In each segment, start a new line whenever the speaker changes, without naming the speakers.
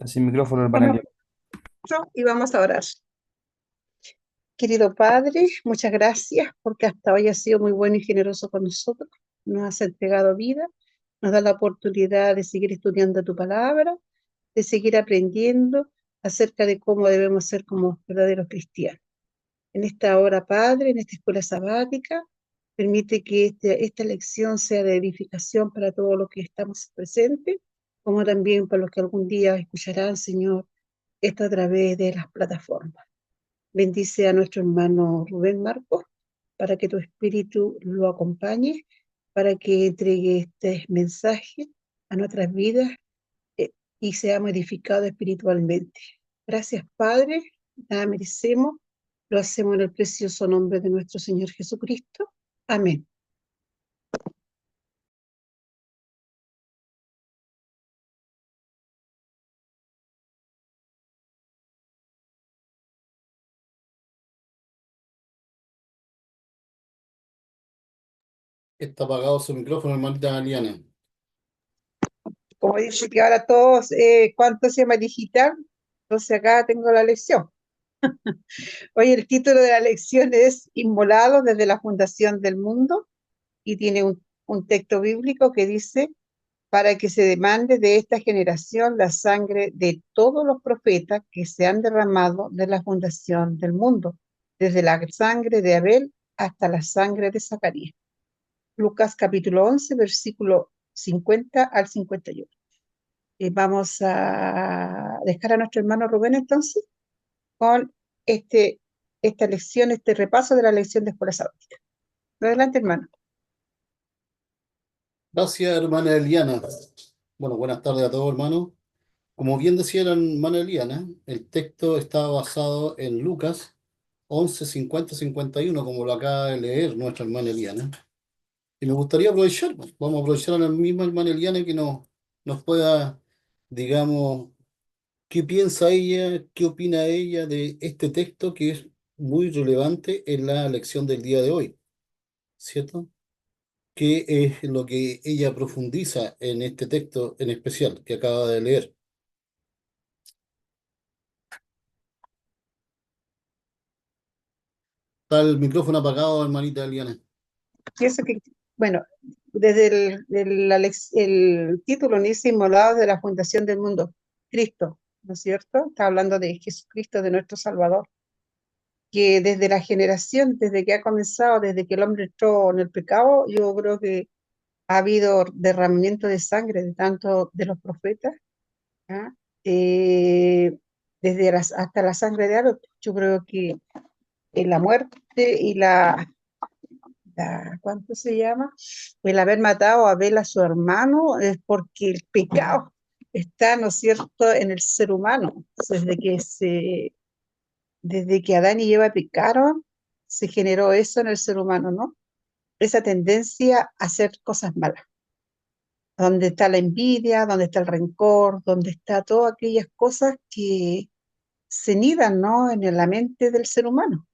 Sin micrófono, hermana
Vamos
Eliana.
y vamos a orar. Querido Padre, muchas gracias porque hasta hoy has sido muy bueno y generoso con nosotros. Nos has entregado vida, nos da la oportunidad de seguir estudiando tu palabra, de seguir aprendiendo acerca de cómo debemos ser como verdaderos cristianos. En esta hora, Padre, en esta escuela sabática, permite que esta lección sea de edificación para todos los que estamos presentes, como también para los que algún día escucharán, Señor, esto a través de las plataformas. Bendice a nuestro hermano Rubén Marcos para que tu espíritu lo acompañe, para que entregue este mensaje a nuestras vidas eh, y seamos edificados espiritualmente. Gracias, Padre. Nada merecemos. Lo hacemos en el precioso nombre de nuestro Señor Jesucristo. Amén.
Está apagado su micrófono, hermanita Eliana.
Como dice que ahora todos, ¿cuánto se llama digital? Entonces acá tengo la lección. Hoy el título de la lección es Inmolados desde la fundación del mundo y tiene un texto bíblico que dice, para que se demande de esta generación la sangre de todos los profetas que se han derramado de la fundación del mundo, desde la sangre de Abel hasta la sangre de Zacarías. Lucas capítulo 11, versículo 50 al 51. Y vamos a dejar a nuestro hermano Rubén entonces con esta lección, este repaso de la lección de escuela sabática. Adelante, hermano.
Gracias, hermana Eliana. Bueno, buenas tardes a todos, hermanos. Como bien decía la hermana Eliana, el texto está basado en Lucas 11, 50, 51, como lo acaba de leer nuestra hermana Eliana. Y me gustaría aprovechar, pues, vamos a aprovechar a la misma hermana Eliana que nos pueda, digamos, qué piensa ella, qué opina ella de este texto que es muy relevante en la lección del día de hoy, ¿cierto? ¿Qué es lo que ella profundiza en este texto en especial que acaba de leer? Está el micrófono apagado, hermanita Eliana.
Pienso que, bueno, desde el título dice Inmolados de la fundación del mundo, Cristo, ¿no es cierto? Está hablando de Jesucristo, de nuestro Salvador, que desde la generación, desde que ha comenzado, desde que el hombre entró en el pecado, yo creo que ha habido derramamiento de sangre de tanto de los profetas, ¿ah? Eh, hasta la sangre de Aarón. Yo creo que la muerte y ¿cuánto se llama? El haber matado a Abel a su hermano es porque el pecado está, ¿no es cierto?, en el ser humano. Desde que Adán y Eva pecaron, se generó eso en el ser humano, ¿no? Esa tendencia a hacer cosas malas. Donde está la envidia, donde está el rencor, donde está todas aquellas cosas que se nidan, ¿no?, en la mente del ser humano.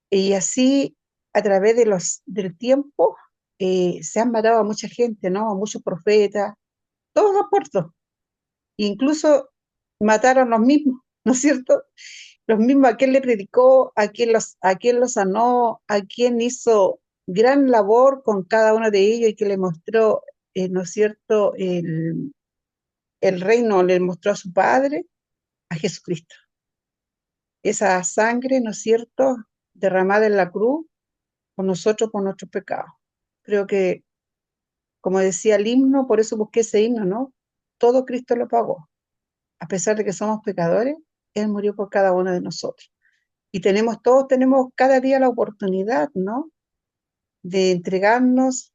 Y así, a través del tiempo, se han matado a mucha gente, ¿no? A muchos profetas, todos a puertos. Incluso mataron los mismos, ¿no es cierto? Los mismos a quien le predicó, a quien los sanó, a quien hizo gran labor con cada uno de ellos y que le mostró, ¿no es cierto?, el reino, le mostró a su Padre, a Jesucristo. Esa sangre, ¿no es cierto?, derramada en la cruz por nosotros, por nuestros pecados. Creo que, como decía el himno, por eso busqué ese himno, ¿no? Todo Cristo lo pagó. A pesar de que somos pecadores, Él murió por cada uno de nosotros. Y todos tenemos cada día la oportunidad, ¿no?, de entregarnos,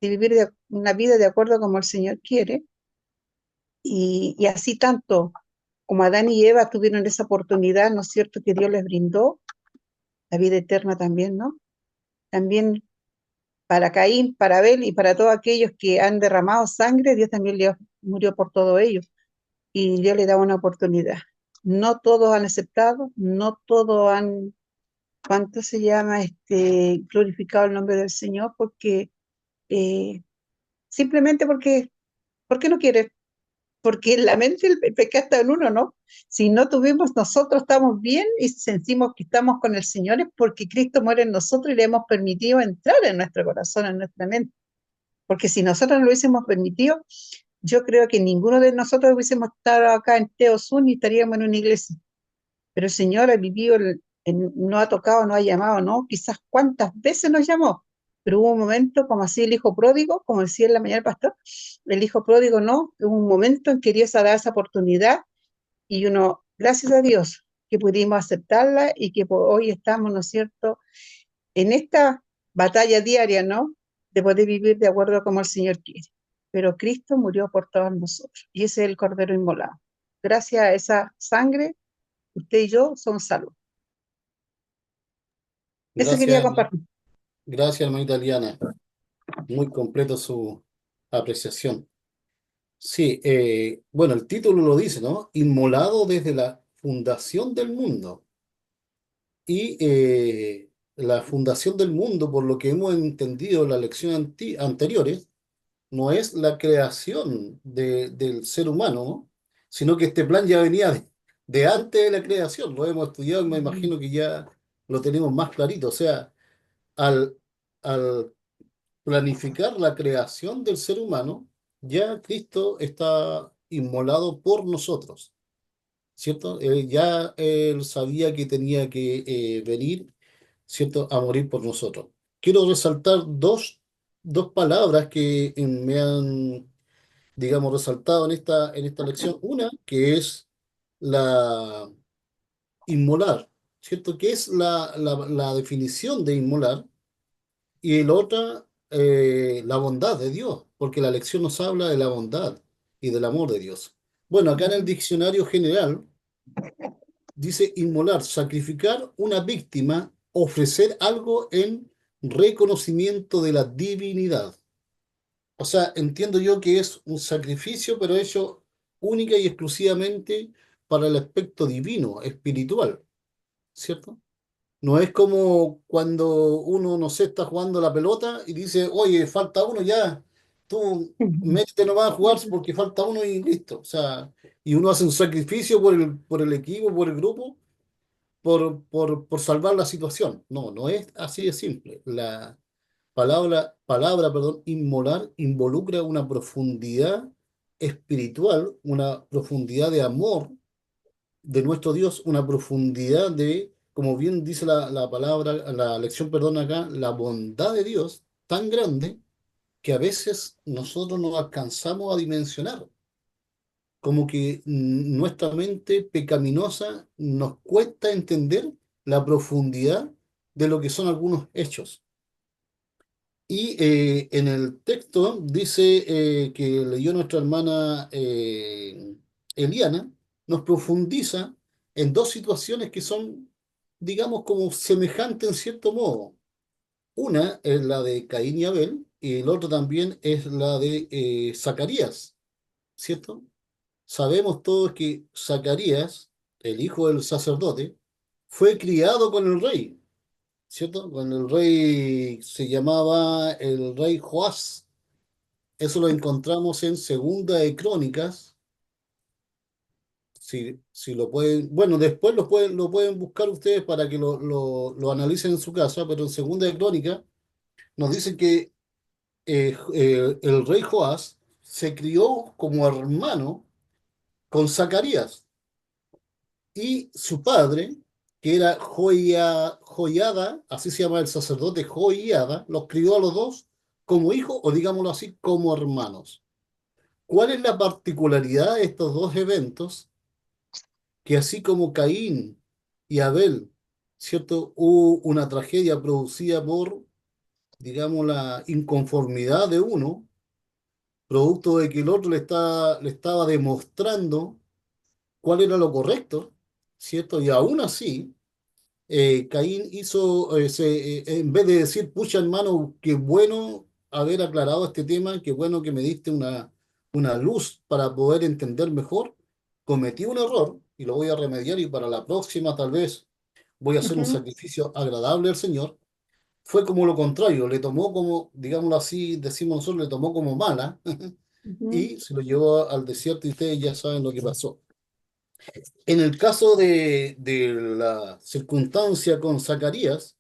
de vivir una vida de acuerdo como el Señor quiere. Y así tanto como Adán y Eva tuvieron esa oportunidad, ¿no es cierto?, que Dios les brindó, la vida eterna también, ¿no? También para Caín, para Abel y para todos aquellos que han derramado sangre, Dios también murió por todos ellos y Dios le da una oportunidad. No todos han aceptado, no todos han, ¿cuánto se llama? Glorificado el nombre del Señor porque eh, simplemente porque no quieren. porque en la mente el pecado está en uno, ¿no? Si no tuvimos, nosotros estamos bien y sentimos que estamos con el Señor es porque Cristo muere en nosotros y le hemos permitido entrar en nuestro corazón, en nuestra mente. Porque si nosotros lo hubiésemos permitido, yo creo que ninguno de nosotros hubiésemos estado acá en Teosun y estaríamos en una iglesia. Pero el Señor ha vivido, no ha tocado, no ha llamado, ¿no? Quizás cuántas veces nos llamó, pero hubo un momento, como así el hijo pródigo, como decía en la mañana el pastor, el hijo pródigo no, hubo un momento en que Dios ha dado esa oportunidad y uno, gracias a Dios, que pudimos aceptarla y que hoy estamos, ¿no es cierto?, en esta batalla diaria, ¿no?, de poder vivir de acuerdo a como el Señor quiere. Pero Cristo murió por todos nosotros y ese es el Cordero Inmolado. Gracias a esa sangre, usted y yo somos salvos. Eso quería
Gracias,
compartir.
gracias, hermanita Liana. Muy completo su apreciación. Sí, bueno, el título lo dice, ¿no? Inmolado desde la fundación del mundo. Y la fundación del mundo, por lo que hemos entendido en las lecciones anteriores, no es la creación del ser humano, ¿no? Sino que este plan ya venía de antes de la creación. Lo hemos estudiado y me imagino que ya lo tenemos más clarito. O sea, al, al planificar la creación del ser humano, ya Cristo está inmolado por nosotros, ¿cierto? Ya él sabía que tenía que venir, ¿cierto?, a morir por nosotros. Quiero resaltar dos palabras que me han, digamos, resaltado en esta lección. Una, que es la inmolar, ¿cierto? ¿Qué es la definición de inmolar? Y la otra, la bondad de Dios, porque la lección nos habla de la bondad y del amor de Dios. Bueno, acá en el diccionario general dice inmolar, sacrificar una víctima, ofrecer algo en reconocimiento de la divinidad. O sea, entiendo yo que es un sacrificio, pero hecho única y exclusivamente para el aspecto divino, espiritual, ¿cierto? No es como cuando uno, no sé, está jugando la pelota y dice, oye, falta uno ya, tú métete nomás a jugar porque falta uno y listo. O sea, y uno hace un sacrificio por el equipo, por el grupo, por salvar la situación. No, no es así de simple. La perdón, inmolar involucra una profundidad espiritual, una profundidad de amor de nuestro Dios, una profundidad de, como bien dice la palabra, la lección, perdón, acá, la bondad de Dios tan grande que a veces nosotros no alcanzamos a dimensionar, como que nuestra mente pecaminosa nos cuesta entender la profundidad de lo que son algunos hechos. Y en el texto dice que leyó nuestra hermana Eliana, nos profundiza en dos situaciones que son, digamos, como semejantes en cierto modo. Una es la de Caín y Abel y el otro también es la de Zacarías, ¿cierto? Sabemos todos que Zacarías, el hijo del sacerdote, fue criado con el rey, ¿cierto? Con el rey se llamaba el rey Joás. Eso lo encontramos en Segunda de Crónicas. Si lo pueden, bueno, después lo pueden buscar ustedes para que lo analicen en su casa, pero en Segunda de Crónicas nos dice que el rey Joás se crió como hermano con Zacarías y su padre, que era Joiada, así se llama el sacerdote Joiada, los crió a los dos como hijos o digámoslo así, como hermanos. ¿Cuál es la particularidad de estos dos eventos? Que así como Caín y Abel, ¿cierto? Hubo una tragedia producida por, digamos, la inconformidad de uno, producto de que el otro le estaba demostrando cuál era lo correcto, ¿cierto? Y aún así, Caín hizo, en vez de decir, pucha hermano, qué bueno haber aclarado este tema, qué bueno que me diste una luz para poder entender mejor, cometí un error y lo voy a remediar y para la próxima tal vez voy a hacer un
Ujú.
sacrificio agradable al Señor. Fue como lo contrario, le tomó como, digámoslo así, decimos nosotros, le tomó como mala
Ujú,
y se lo llevó al desierto y ustedes ya saben lo que pasó. En el caso de la circunstancia con Zacarías,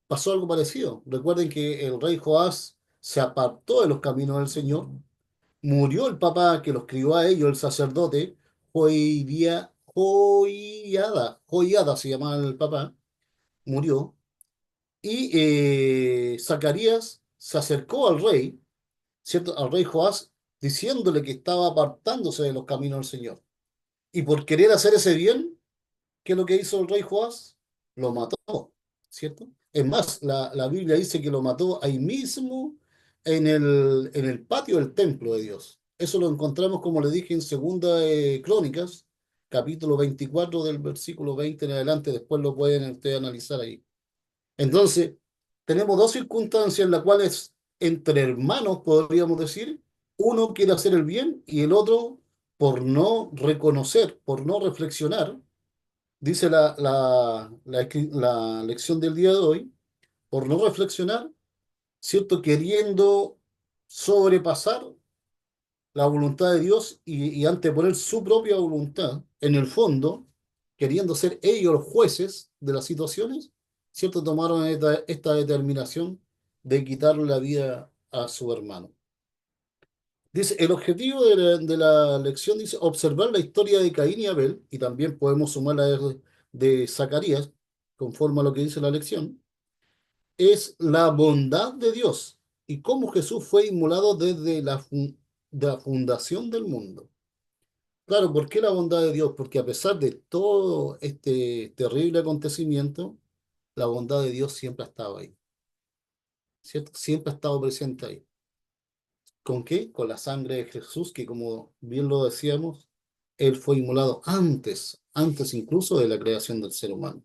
pasó algo parecido. Recuerden que el rey Joás se apartó de los caminos del Señor, murió el papá que los crió a ellos, el sacerdote, Joiada se llamaba el papá, murió, y Zacarías se acercó al rey, ¿cierto? Al rey Joás, diciéndole que estaba apartándose de los caminos del Señor. Y por querer hacer ese bien, ¿qué es lo que hizo el rey Joás? Lo mató, ¿cierto? Es más, la Biblia dice que lo mató ahí mismo en el patio del templo de Dios. Eso lo encontramos, como le dije, en Segunda Crónicas, capítulo 24 del versículo 20 en adelante. Después lo pueden ustedes analizar ahí. Entonces, tenemos dos circunstancias en las cuales entre hermanos, podríamos decir, uno quiere hacer el bien y el otro, por no reconocer, por no reflexionar, dice la lección del día de hoy, por no reflexionar, ¿cierto? Queriendo sobrepasar la voluntad de Dios y anteponer su propia voluntad, en el fondo, queriendo ser ellos los jueces de las situaciones, ¿cierto? Tomaron esta determinación de quitarle la vida a su hermano. Dice, el objetivo de la lección dice observar la historia de Caín y Abel, y también podemos sumar de Zacarías, conforme a lo que dice la lección, es la bondad de Dios y cómo Jesús fue inmolado desde de la fundación del mundo. Claro, ¿por qué la bondad de Dios? Porque a pesar de todo este terrible acontecimiento, la bondad de Dios siempre ha estado ahí, ¿cierto? Siempre ha estado presente ahí. ¿Con qué? Con la sangre de Jesús, que como bien lo decíamos, Él fue inmolado antes incluso de la creación del ser humano.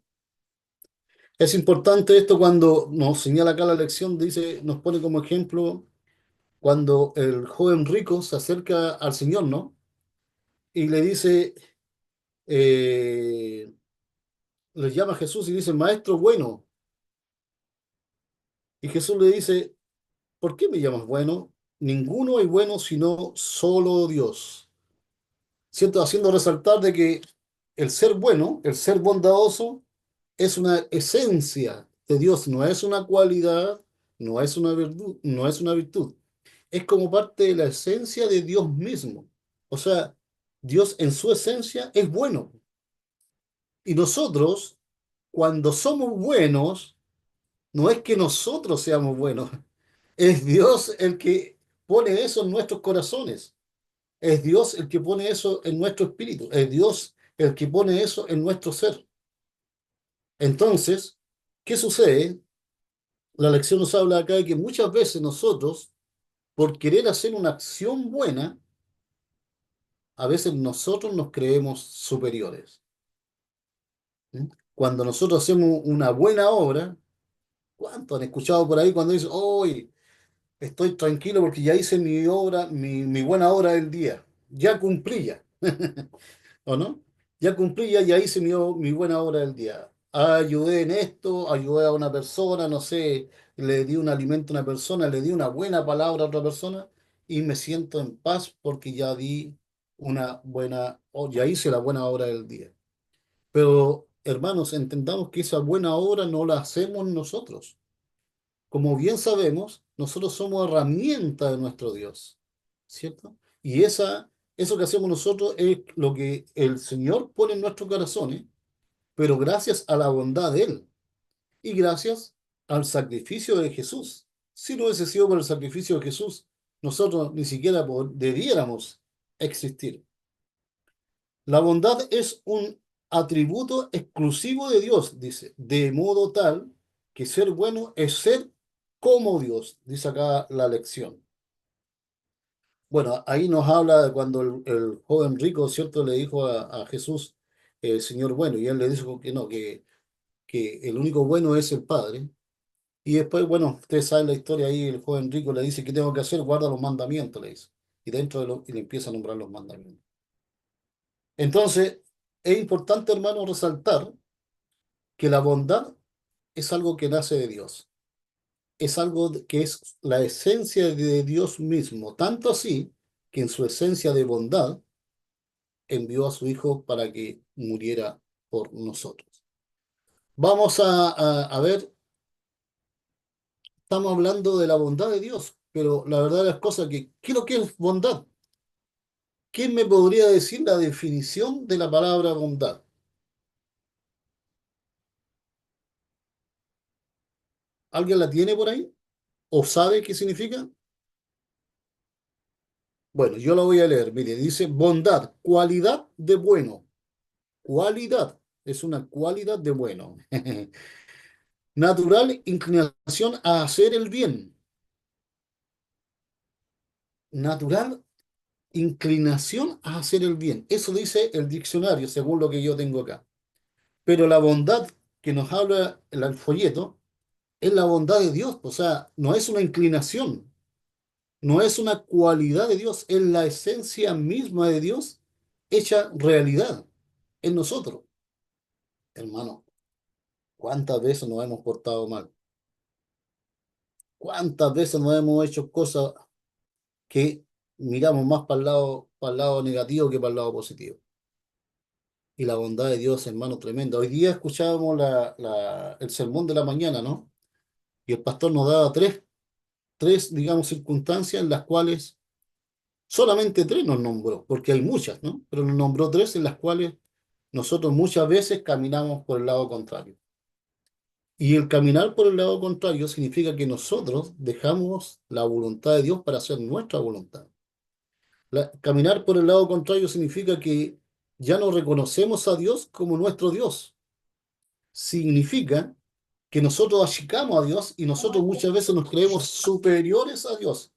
Es importante esto cuando nos señala acá la lección, dice, nos pone como ejemplo cuando el joven rico se acerca al Señor, ¿no? Y le dice, eh, le llama a Jesús y dice, Maestro bueno. Y Jesús le dice, ¿por qué me llamas bueno? Ninguno es bueno sino solo Dios. ¿Cierto? Haciendo resaltar de que el ser bueno, el ser bondadoso, es una esencia de Dios, no es una cualidad, no es una virtud, no es una virtud. Es como parte de la esencia de Dios mismo. O sea, Dios en su esencia es bueno. Y nosotros, cuando somos buenos, no es que nosotros seamos buenos, es Dios el que pone eso en nuestros corazones. Es Dios el que pone eso en nuestro espíritu. Es Dios el que pone eso en nuestro ser. Entonces, ¿qué sucede? La lección nos habla acá de que muchas veces nosotros, por querer hacer una acción buena, a veces nosotros nos creemos superiores. ¿Sí? Cuando nosotros hacemos una buena obra, ¿cuánto han escuchado por ahí cuando dicen, hoy estoy tranquilo porque ya hice mi obra, mi buena obra del día? Ya cumplí ya. ¿O no? Ya cumplí, ya hice mi buena obra del día. Ayudé en esto, ayudé a una persona, no sé, le di un alimento a una persona, le di una buena palabra a otra persona y me siento en paz porque ya di ya hice la buena obra del día. Pero, hermanos, entendamos que esa buena obra no la hacemos nosotros. Como bien sabemos, nosotros somos herramienta de nuestro Dios, ¿cierto? Y eso que hacemos nosotros es lo que el Señor pone en nuestros corazones, pero gracias a la bondad de Él y gracias al sacrificio de Jesús. Si no hubiese sido por el sacrificio de Jesús, nosotros ni siquiera debiéramos existir. La bondad es un atributo exclusivo de Dios, dice, de modo tal que ser bueno es ser como Dios, dice acá la lección. Bueno, ahí nos habla de cuando el joven rico, ¿cierto?, le dijo a Jesús, Señor bueno, y él le dijo que no, que el único bueno es el Padre. Y después, bueno, ustedes saben la historia ahí, el joven rico le dice, ¿qué tengo que hacer? Guarda los mandamientos, le dice. Y y le empieza a nombrar los mandamientos. Entonces, es importante, hermano, resaltar que la bondad es algo que nace de Dios, es algo que es la esencia de Dios mismo, tanto así que en su esencia de bondad envió a su Hijo para que muriera por nosotros. Vamos a ver, estamos hablando de la bondad de Dios, pero la verdad de las cosas que, ¿qué es lo que es bondad? ¿Quién me podría decir la definición de la palabra bondad? ¿Alguien la tiene por ahí? ¿O sabe qué significa? Bueno, yo la voy a leer. Mire, dice bondad, cualidad de bueno. Cualidad, es una cualidad de bueno. Natural inclinación a hacer el bien. Natural inclinación a hacer el bien. Eso dice el diccionario, según lo que yo tengo acá. Pero la bondad que nos habla el folleto es la bondad de Dios. O sea, no es una inclinación, no es una cualidad de Dios, es la esencia misma de Dios hecha realidad en nosotros. Hermano, ¿cuántas veces nos hemos portado mal? ¿Cuántas veces nos hemos hecho cosas que miramos más para el lado negativo que para el lado positivo? Y la bondad de Dios, hermano, tremenda. Hoy día escuchábamos el sermón de la mañana, ¿no? Y el pastor nos daba tres, digamos, circunstancias en las cuales solamente tres nos nombró, porque hay muchas, ¿no? Pero nos nombró tres en las cuales nosotros muchas veces caminamos por el lado contrario. Y el caminar por el lado contrario significa que nosotros dejamos la voluntad de Dios para hacer nuestra voluntad. Caminar por el lado contrario significa que ya no reconocemos a Dios como nuestro Dios. Significa que nosotros achicamos a Dios y nosotros muchas veces nos creemos superiores a Dios,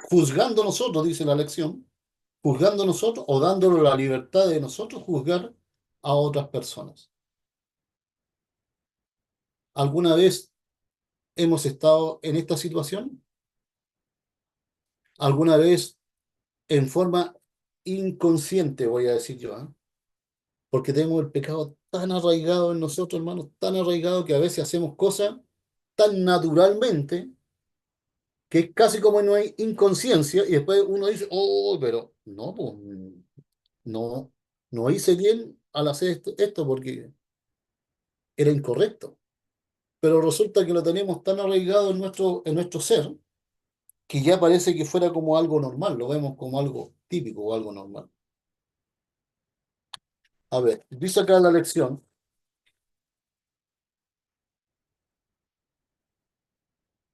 juzgando nosotros, dice la lección, juzgando nosotros o dándole la libertad de nosotros juzgar a otras personas. ¿Alguna vez hemos estado en esta situación? ¿Alguna vez en forma inconsciente, voy a decir yo, ¿eh? Porque tenemos el pecado tan arraigado en nosotros, hermanos, tan arraigado que a veces hacemos cosas tan naturalmente que es casi como no hay inconsciencia y después uno dice, oh, pero no, pues, no, no hice bien al hacer esto porque era incorrecto. Pero resulta que lo tenemos tan arraigado en nuestro ser que ya parece que fuera como algo normal, lo vemos como algo típico o algo normal. A ver, dice acá la lección,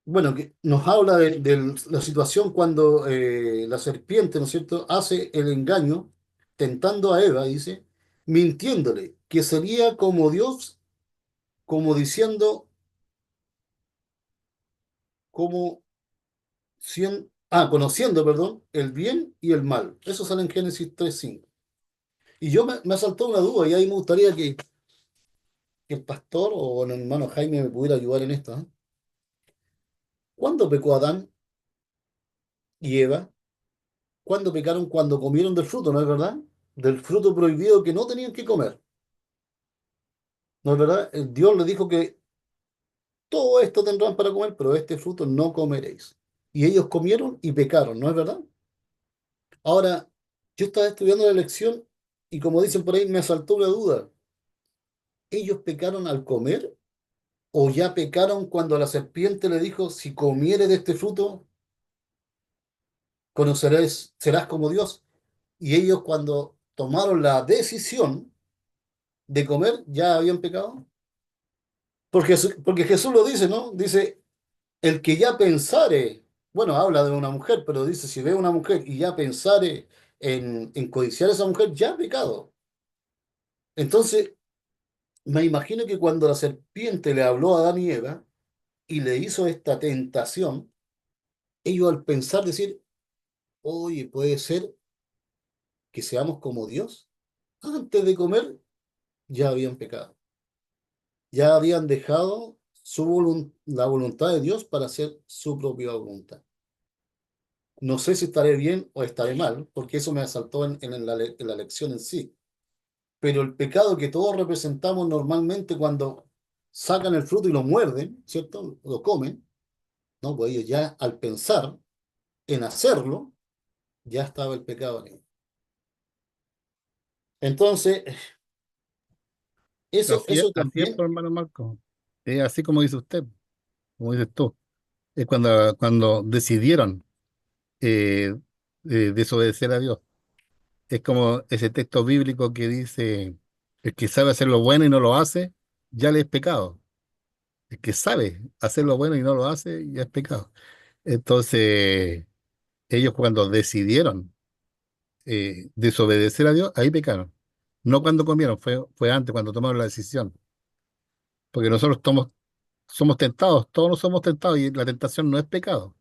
bueno, que nos habla de la situación cuando la serpiente, ¿no es cierto?, hace el engaño, tentando a Eva, dice, mintiéndole, que sería como Dios, como diciendo, como conociendo, perdón, el bien y el mal. Eso sale en Génesis 3:5. Y me ha saltado una duda, y ahí me gustaría que el pastor o el hermano Jaime me pudiera ayudar en esto, ¿eh? ¿Cuándo pecó Adán y Eva? ¿Cuándo pecaron? Cuando comieron del fruto, ¿no es verdad? Del fruto prohibido que no tenían que comer, ¿no es verdad? Dios les dijo que todo esto tendrán para comer, pero este fruto no comeréis. Y ellos comieron y pecaron, ¿no es verdad? Ahora, yo estaba estudiando la lección y como dicen por ahí, me asaltó una duda. ¿Ellos pecaron al comer o ya pecaron cuando la serpiente le dijo, si comieres de este fruto, conocerás, serás como Dios? Y ellos cuando tomaron la decisión de comer, ya habían pecado. Porque Jesús lo dice, ¿no? Dice, el que ya pensare, bueno, habla de una mujer, pero dice, si ve una mujer y ya pensare en codiciar a esa mujer, ya ha pecado. Entonces, me imagino que cuando la serpiente le habló a Adán y Eva y le hizo esta tentación, ellos al pensar decir, oye, puede ser que seamos como Dios, antes de comer ya habían pecado, ya habían dejado la voluntad de Dios para hacer su propia voluntad. No sé si estaré bien o estaré mal, porque eso me asaltó en la lección en sí. Pero el pecado que todos representamos normalmente cuando sacan el fruto y lo muerden, ¿cierto? Lo comen, ¿no? Pues ellos ya al pensar en hacerlo, ya estaba el pecado en él. Entonces, eso
Así es,
también,
por hermano Marco. Es así como dice usted, como dices tú. Es cuando decidieron eh, desobedecer a Dios. Es como ese texto bíblico que dice, el que sabe hacer lo bueno y no lo hace, ya le es pecado. El que sabe hacer lo bueno y no lo hace, ya es pecado. Entonces, ellos cuando decidieron desobedecer a Dios, ahí pecaron. No cuando comieron, fue antes, cuando tomaron la decisión. Porque nosotros somos tentados, todos nos somos tentados y la tentación no es pecado.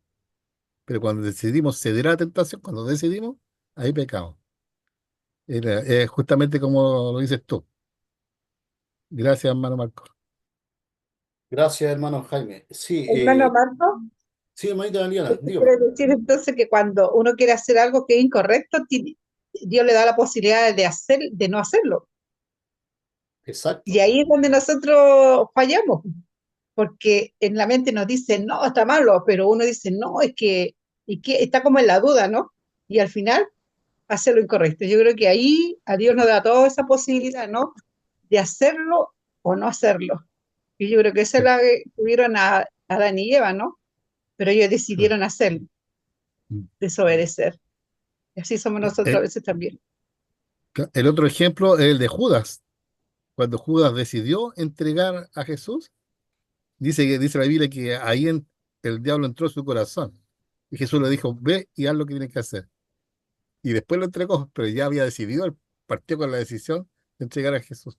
Pero cuando decidimos ceder a la tentación, cuando decidimos, ahí pecamos. Es justamente como lo dices tú. Gracias, hermano Marco.
gracias, hermano Jaime. Sí,
Hermano Marco,
sí, hermanita Daniela,
esto
dígame.
quiere decir entonces que cuando uno quiere hacer algo que es incorrecto, Dios le da la posibilidad de no hacerlo. Y
Exacto.
ahí es donde nosotros fallamos, porque en la mente nos dice, no, está malo, pero uno dice, no, y que está como en la duda, ¿no? Y al final hace lo incorrecto. Yo creo que ahí a Dios nos da toda esa posibilidad, ¿no? De hacerlo o no hacerlo. Y yo creo que esa es
Sí,
la que tuvieron a Adán y Eva, ¿no? Pero ellos
claro.
decidieron hacerlo,
Mm.
desobedecer. Y así somos nosotros a
El,
veces también.
el otro ejemplo es el de Judas. Cuando Judas decidió entregar a Jesús, dice la Biblia que el diablo entró en su corazón. Y Jesús le dijo, ve y haz lo que tienes que hacer. Y después lo entregó, pero ya había decidido, él partió con la decisión de entregar a Jesús.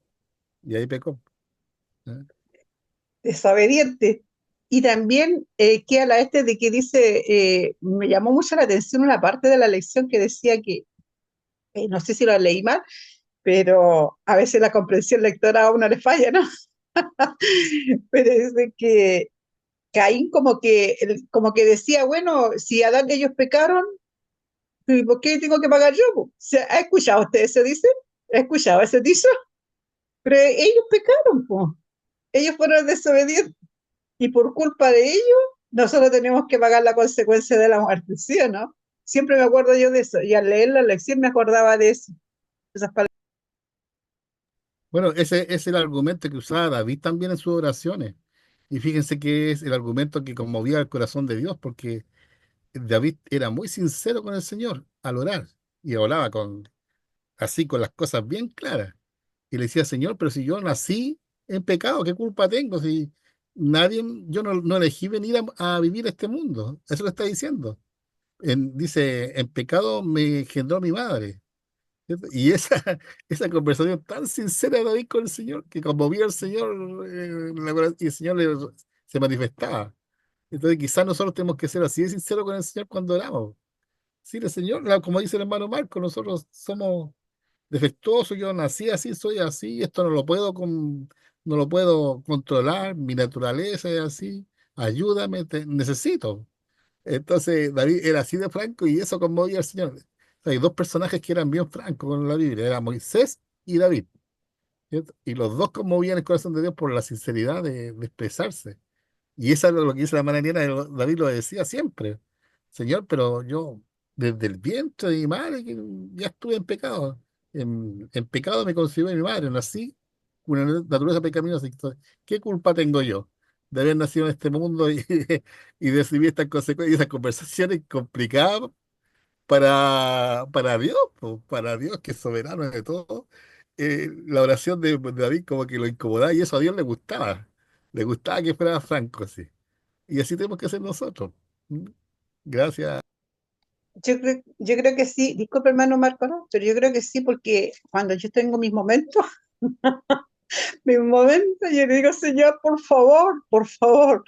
Y ahí pecó. ¿Eh?
Desobediente. Y también queda la este de que dice, me llamó mucho la atención una parte de la lección que decía que, no sé si lo leí mal, pero a veces la comprensión lectora a uno le falla, ¿no? Pero es de que Caín como que decía, bueno, si Adán y ellos pecaron, ¿y por qué tengo que pagar yo? Po? ¿Ha escuchado usted eso, dice? ¿Ha escuchado ese dicho? Pero ellos pecaron, po. Ellos fueron desobedientes y por culpa de ellos, nosotros tenemos que pagar la consecuencia de la muerte, ¿sí o no? Siempre me acuerdo yo de eso y al leer la lección me acordaba de eso, esas palabras.
Bueno, ese es el argumento que usaba David también en sus oraciones. Y fíjense que es el argumento que conmovía el corazón de Dios, porque David era muy sincero con el Señor al orar. Y oraba así con las cosas bien claras. Y le decía, Señor, pero si yo nací en pecado, ¿qué culpa tengo? Si yo no elegí venir a vivir este mundo. Eso lo está diciendo. Dice, en pecado me engendró mi madre. ¿Cierto? Y esa conversación tan sincera de David con el Señor, que conmovía al Señor, y el Señor se manifestaba. Entonces quizás nosotros tenemos que ser así de sinceros con el Señor cuando oramos. Sí, el Señor, como dice el hermano Marco, nosotros somos defectuoso, yo nací así, soy así, esto no lo puedo controlar, mi naturaleza es así, ayúdame, te necesito. Entonces David era así de franco y eso conmovía al Señor. Hay dos personajes que eran bien francos con la Biblia, era Moisés y David, ¿cierto? Y los dos conmovían el corazón de Dios por la sinceridad de expresarse. Y eso es lo que dice la manera David lo decía siempre. Señor, pero yo desde el vientre de mi madre que ya estuve en pecado. En pecado me concibió mi madre. Nací con una naturaleza pecaminosa. Entonces, ¿qué culpa tengo yo de haber nacido en este mundo y, y de recibir estas consecuencias y esas conversaciones complicadas para Dios, po, para Dios que es soberano de todo? La oración de David como que lo incomodaba y eso a Dios le gustaba. Le gustaba que fuera franco, sí. Y así tenemos que ser nosotros. ¿Mm? Gracias.
Yo creo que sí, disculpe hermano Marco, ¿no? Pero yo creo que sí, porque cuando yo tengo mis momentos, yo le digo, Señor, por favor,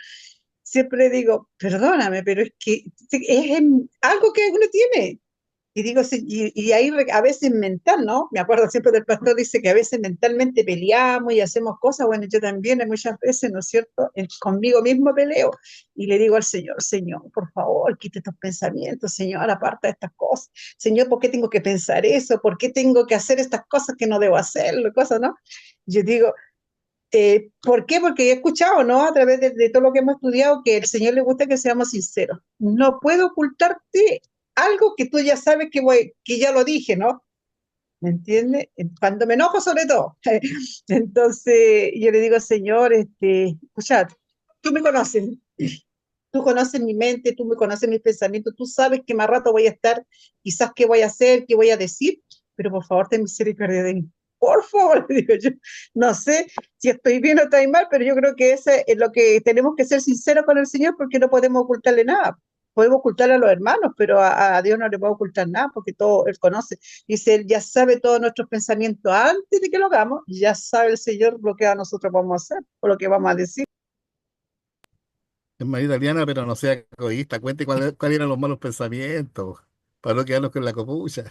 siempre digo, perdóname, pero es que algo que uno tiene. Y digo, sí, y ahí a veces mental, ¿no? Me acuerdo siempre del pastor, dice que a veces mentalmente peleamos y hacemos cosas. Bueno, yo también muchas veces, ¿no es cierto? Conmigo mismo peleo y le digo al Señor, Señor, por favor, quite estos pensamientos, Señor, aparta estas cosas. Señor, ¿por qué tengo que pensar eso? ¿Por qué tengo que hacer estas cosas que no debo hacer? Cosas, ¿no? Yo digo, ¿por qué? Porque he escuchado, ¿no? A través de todo lo que hemos estudiado, que al Señor le gusta que seamos sinceros. No puedo ocultarte algo que tú ya sabes que ya lo dije, ¿no? ¿Me entiendes? Cuando me enojo sobre todo. Entonces yo le digo, Señor, escucha, tú me conoces, tú conoces mi mente, tú me conoces mis pensamientos, tú sabes que más rato voy a estar, quizás qué voy a hacer, qué voy a decir, pero por favor ten misericordia de mí. Por favor, le digo yo, no sé si estoy bien o estoy mal, pero yo creo que ese es lo que tenemos que ser sinceros con el Señor porque no podemos ocultarle nada. Podemos ocultarle a los hermanos, pero a Dios no le puedo ocultar nada porque todo Él conoce. Dice, Él ya sabe todos nuestros pensamientos antes de que lo hagamos, ya sabe el Señor lo que a nosotros vamos a hacer o lo que vamos a decir.
Es más italiana, pero no sea egoísta. Cuente cuáles eran los malos pensamientos, para no quedarnos con la copucha.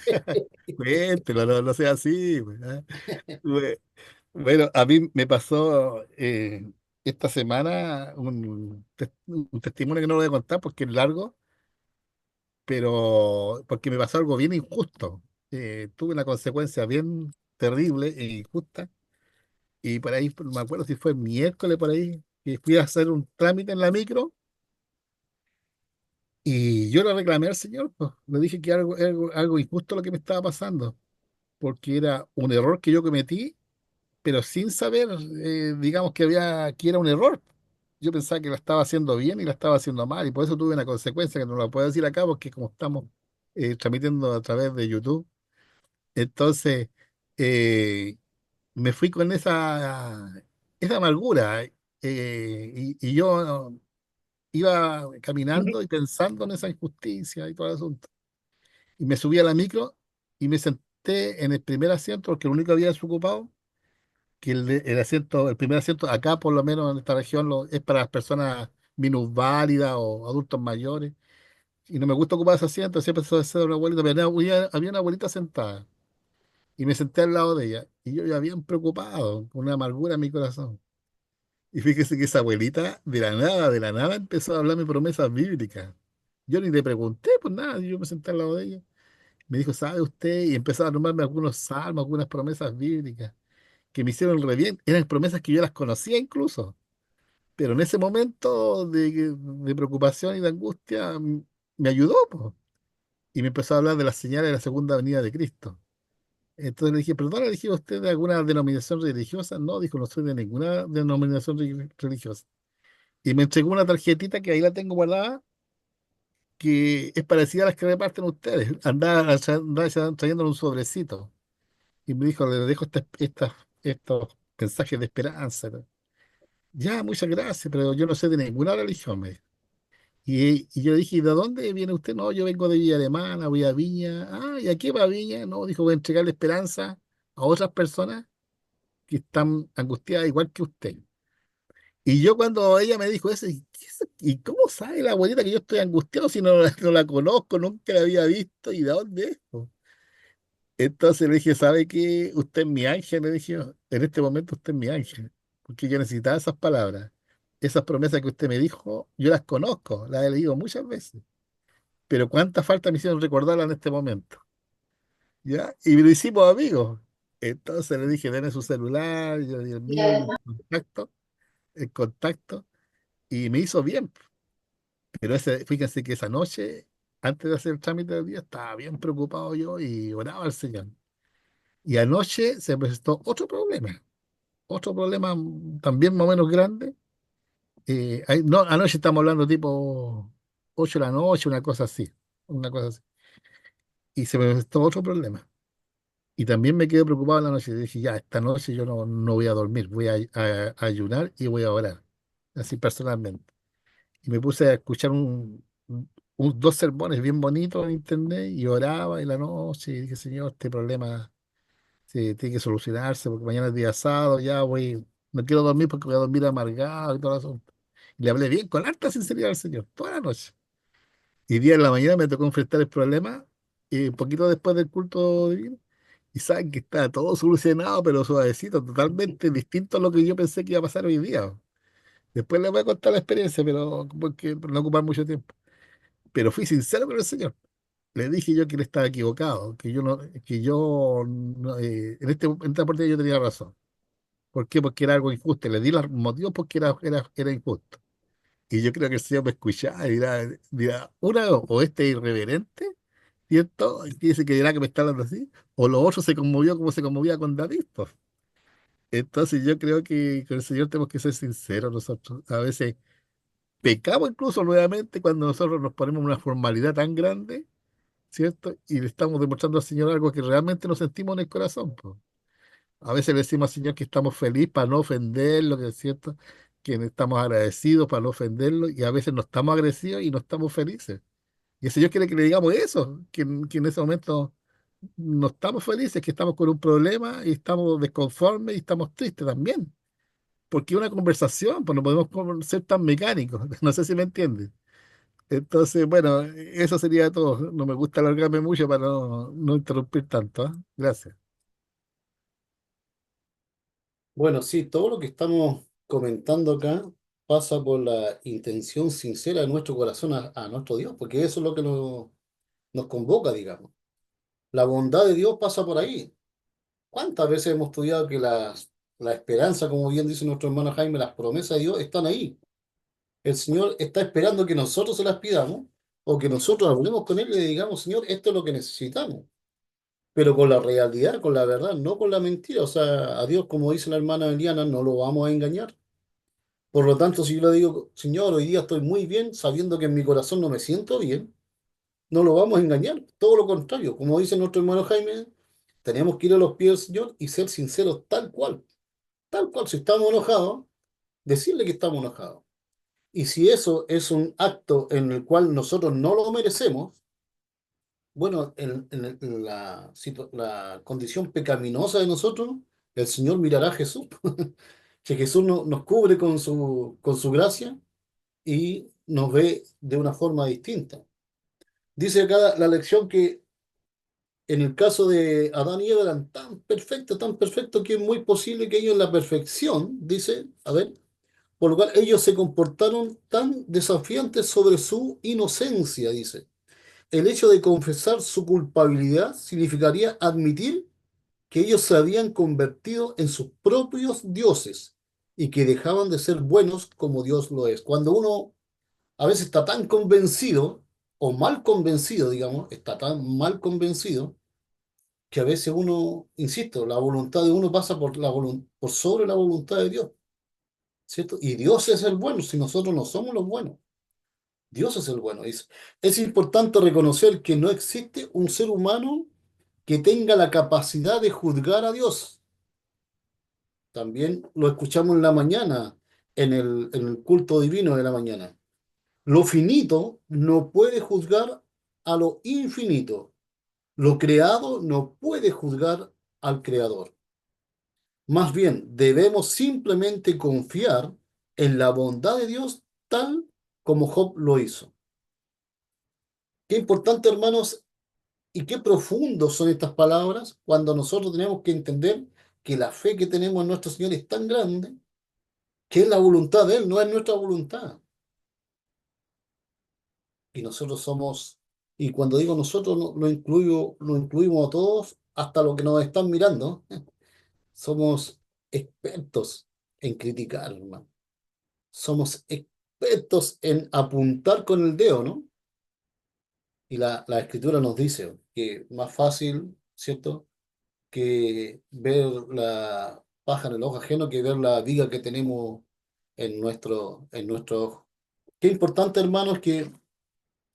Cuéntelo, no sea así, pues, ¿ah? Bue- Bueno, a mí me pasó esta semana un testimonio que no lo voy a contar porque es largo, pero porque me pasó algo bien injusto. Tuve una consecuencia bien terrible e injusta, y por ahí, no me acuerdo si fue miércoles por ahí, que fui a hacer un trámite en la micro. Y yo le reclamé al señor, pues. Le dije que algo injusto lo que me estaba pasando, porque era un error que yo cometí, pero sin saber, digamos, que era un error. Yo pensaba que la estaba haciendo bien y la estaba haciendo mal, y por eso tuve una consecuencia que no la puedo decir acá, porque como estamos transmitiendo a través de YouTube, entonces eh, me fui con esa amargura, y yo iba caminando y pensando en esa injusticia y todo el asunto. Y me subí a la micro y me senté en el primer asiento, porque el único que había desocupado, que el primer asiento acá, por lo menos en esta región, es para las personas minusválidas o adultos mayores. Y no me gusta ocupar ese asiento, siempre se de una abuelita, pero había una abuelita sentada. Y me senté al lado de ella. Y yo ya bien preocupado, con una amargura en mi corazón. Y fíjese que esa abuelita, de la nada, empezó a hablarme promesas bíblicas. Yo ni le pregunté, pues nada, yo me senté al lado de ella. Me dijo, ¿sabe usted? Y empezó a nombrarme algunos salmos, algunas promesas bíblicas que me hicieron re bien. Eran promesas que yo las conocía incluso, pero en ese momento de preocupación y de angustia me ayudó, po. Y me empezó a hablar de las señales de la segunda venida de Cristo. Entonces le dije, perdón, le dije, ¿usted de alguna denominación religiosa? No, dijo, no soy de ninguna denominación religiosa. Y me entregó una tarjetita que ahí la tengo guardada, que es parecida a las que reparten ustedes. Andaba trayéndole un sobrecito. Y me dijo, le dejo estos mensajes de esperanza, ¿no? Ya, muchas gracias, pero yo no sé de ninguna religión, me dijo. Y yo dije, ¿y de dónde viene usted? No, yo vengo de Villa Alemana, voy a Viña. Ah, ¿y a qué va Viña? No, dijo, voy a entregarle esperanza a otras personas que están angustiadas igual que usted. Y yo cuando ella me dijo eso, ¿y cómo sabe la abuelita que yo estoy angustiado si no la conozco, nunca la había visto? ¿Y de dónde es, po? Entonces le dije, ¿sabe qué? Usted es mi ángel, le dije yo. En este momento usted es mi ángel, porque yo necesitaba esas palabras. Esas promesas que usted me dijo, yo las conozco, las he leído muchas veces, pero cuánta falta me hicieron recordarlas en este momento, ¿ya? Y lo hicimos amigos. Entonces le dije, deme su celular, yo di el mío y el contacto, y me hizo bien. Pero fíjense que esa noche, antes de hacer el trámite del día, estaba bien preocupado yo y oraba al Señor. Y anoche se presentó otro problema también más o menos grande. No, anoche estamos hablando tipo 8 de la noche, una cosa así. Y se me presentó otro problema. Y también me quedé preocupado en la noche. Dije, ya, esta noche yo no voy a dormir, voy a ayunar y voy a orar, así personalmente. Y me puse a escuchar dos sermones bien bonitos en internet y oraba en la noche y dije, Señor, este problema tiene que solucionarse porque mañana es día sábado, no quiero dormir porque voy a dormir amargado y todo eso. Y le hablé bien, con harta sinceridad al Señor, toda la noche. Y día en la mañana me tocó enfrentar el problema, un poquito después del culto divino, y saben que está todo solucionado, pero suavecito, totalmente distinto a lo que yo pensé que iba a pasar hoy día. Después les voy a contar la experiencia, pero porque por no ocupar mucho tiempo. Pero fui sincero con el Señor. Le dije yo que él estaba equivocado, en en esta partida yo tenía razón. ¿Por qué? Porque era algo injusto. Le di los motivos porque era injusto. Y yo creo que el Señor me escuchaba y dirá, una, o este es irreverente, ¿cierto? Y dice que dirá que me está hablando así. O lo otro se conmovió como se conmovía con David, pues. Entonces yo creo que con el Señor tenemos que ser sinceros nosotros. A veces pecamos incluso nuevamente cuando nosotros nos ponemos una formalidad tan grande, ¿cierto? Y le estamos demostrando al Señor algo que realmente nos sentimos en el corazón, pues. A veces le decimos al Señor que estamos felices para no ofenderlo, que es cierto, que estamos agradecidos para no ofenderlo, y a veces no estamos agresivos y no estamos felices. Y el Señor quiere que le digamos eso, que en ese momento no estamos felices, que estamos con un problema y estamos desconformes y estamos tristes también. Porque es una conversación, pues no podemos ser tan mecánicos. No sé si me entiendes. Entonces, bueno, eso sería todo. No me gusta alargarme mucho para no interrumpir tanto, ¿ah? Gracias.
Bueno, sí, todo lo que estamos comentando acá pasa por la intención sincera de nuestro corazón a nuestro Dios, porque eso es lo que nos convoca, digamos. La bondad de Dios pasa por ahí. ¿Cuántas veces hemos estudiado que la esperanza, como bien dice nuestro hermano Jaime, las promesas de Dios están ahí? El Señor está esperando que nosotros se las pidamos o que nosotros hablemos con Él y le digamos, Señor, esto es lo que necesitamos. Pero con la realidad, con la verdad, no con la mentira. O sea, a Dios, como dice la hermana Eliana, no lo vamos a engañar. Por lo tanto, si yo le digo, Señor, hoy día estoy muy bien, sabiendo que en mi corazón no me siento bien, no lo vamos a engañar. Todo lo contrario, como dice nuestro hermano Jaime, tenemos que ir a los pies del Señor y ser sinceros tal cual. Tal cual, si estamos enojados, decirle que estamos enojados. Y si eso es un acto en el cual nosotros no lo merecemos, bueno, en la condición pecaminosa de nosotros, el Señor mirará a Jesús, que Jesús nos cubre con su gracia y nos ve de una forma distinta. Dice acá la lección que en el caso de Adán y Eva eran tan perfectos que es muy posible que ellos en la perfección, dice, a ver, por lo cual ellos se comportaron tan desafiantes sobre su inocencia, dice. El hecho de confesar su culpabilidad significaría admitir que ellos se habían convertido en sus propios dioses y que dejaban de ser buenos como Dios lo es. Cuando uno a veces está tan convencido, o mal convencido, digamos, está tan mal convencido, que a veces uno, insisto, la voluntad de uno pasa por sobre la voluntad de Dios, ¿cierto? Y Dios es el bueno, si nosotros no somos los buenos. Dios es el bueno. Es importante reconocer que no existe un ser humano que tenga la capacidad de juzgar a Dios. También lo escuchamos en la mañana, en el culto divino de la mañana. Lo finito no puede juzgar a lo infinito. Lo creado no puede juzgar al creador. Más bien, debemos simplemente confiar en la bondad de Dios tal como Job lo hizo. Qué importante, hermanos, y qué profundos son estas palabras cuando nosotros tenemos que entender que la fe que tenemos en nuestro Señor es tan grande que es la voluntad de Él, no es nuestra voluntad. Y nosotros somos, y cuando digo nosotros, lo incluimos a todos, hasta los que nos están mirando. Somos expertos en criticar, hermano. Somos expertos en apuntar con el dedo, ¿no? Y la escritura nos dice que más fácil, ¿cierto?, que ver la paja en el ojo ajeno que ver la viga que tenemos en nuestro ojo. Qué importante, hermanos, que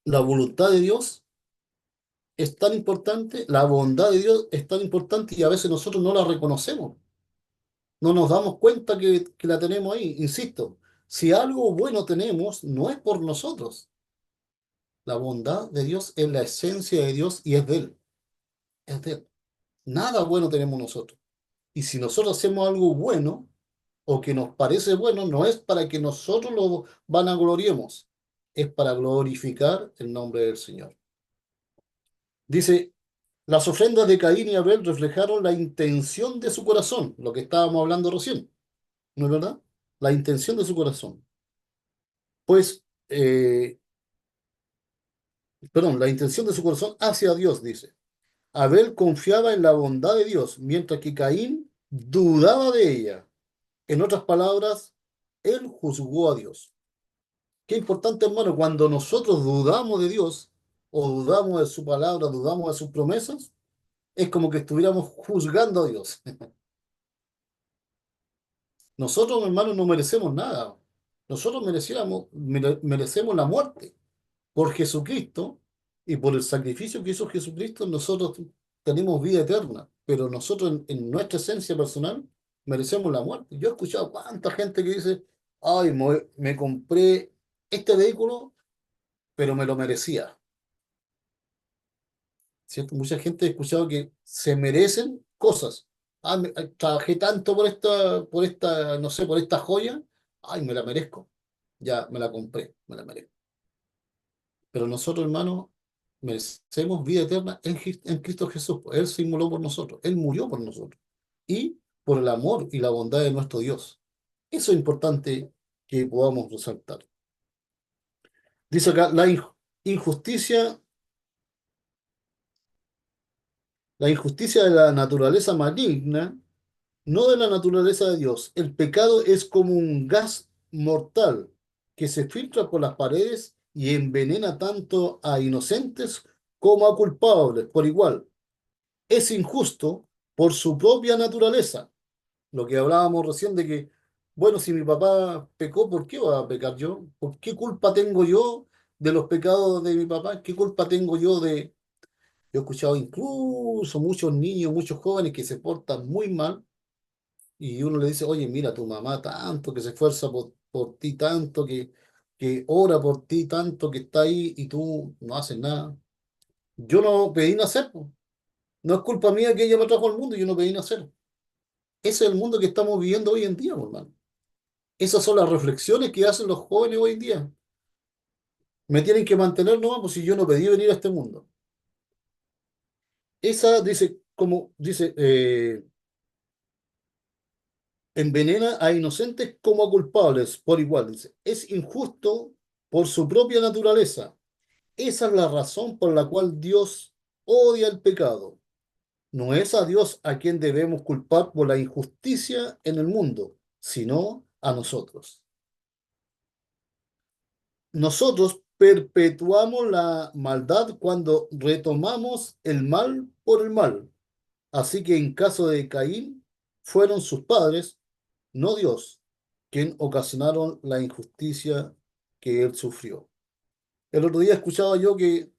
la voluntad de Dios es tan importante, la bondad de Dios es tan importante y a veces nosotros no la reconocemos, no nos damos cuenta que la tenemos ahí. Insisto, si algo bueno tenemos, no es por nosotros. La bondad de Dios es la esencia de Dios y es de Él. Es de Él. Nada bueno tenemos nosotros. Y si nosotros hacemos algo bueno o que nos parece bueno, no es para que nosotros lo vanagloriemos, es para glorificar el nombre del Señor. Dice, las ofrendas de Caín y Abel reflejaron la intención de su corazón, lo que estábamos hablando recién, ¿no es verdad? La intención de su corazón. Pues, perdón, la intención de su corazón hacia Dios, dice. Abel confiaba en la bondad de Dios, mientras que Caín dudaba de ella. En otras palabras, él juzgó a Dios. Qué importante, hermano, cuando nosotros dudamos de Dios o dudamos de su palabra, dudamos de sus promesas, es como que estuviéramos juzgando a Dios. Nosotros, hermanos, no merecemos nada. Nosotros merecemos la muerte por Jesucristo y por el sacrificio que hizo Jesucristo. Nosotros tenemos vida eterna, pero nosotros en nuestra esencia personal merecemos la muerte. Yo he escuchado cuánta gente que dice, ay, me compré este vehículo, pero me lo merecía. ¿Cierto? Mucha gente ha escuchado que se merecen cosas. Trabajé tanto no sé, por esta joya, ay, me la merezco. Ya me la compré, me la merezco. Pero nosotros, hermanos, merecemos vida eterna en Cristo Jesús. Él se inmoló por nosotros, Él murió por nosotros. Y por el amor y la bondad de nuestro Dios. Eso es importante que podamos resaltar. Dice acá, injusticia, la injusticia de la naturaleza maligna, no de la naturaleza de Dios. El pecado es como un gas mortal que se filtra por las paredes y envenena tanto a inocentes como a culpables por igual. Es injusto por su propia naturaleza. Lo que hablábamos recién de que, bueno, si mi papá pecó, ¿por qué va a pecar yo? ¿Por qué culpa tengo yo de los pecados de mi papá? ¿Qué culpa tengo yo de... Yo he escuchado incluso muchos niños, muchos jóvenes que se portan muy mal y uno le dice, oye, mira, tu mamá tanto que se esfuerza por ti, tanto que ora por ti, tanto que está ahí y tú no haces nada. Yo no pedí nacer, po. No es culpa mía que ella me trajo al mundo, yo no pedí nacer. Ese es el mundo que estamos viviendo hoy en día, po, hermano. Esas son las reflexiones que hacen los jóvenes hoy en día. Me tienen que mantener nomás, pues si yo no pedí venir a este mundo. Esa dice, como dice, envenena a inocentes como a culpables por igual. Dice, es injusto por su propia naturaleza. Esa es la razón por la cual Dios odia el pecado. No es a Dios a quien debemos culpar por la injusticia en el mundo, sino a nosotros. Nosotros perpetuamos la maldad cuando retomamos el mal por el mal. Así que en caso de Caín, fueron sus padres, no Dios, quien ocasionaron la injusticia que él sufrió. El otro día escuchaba yo que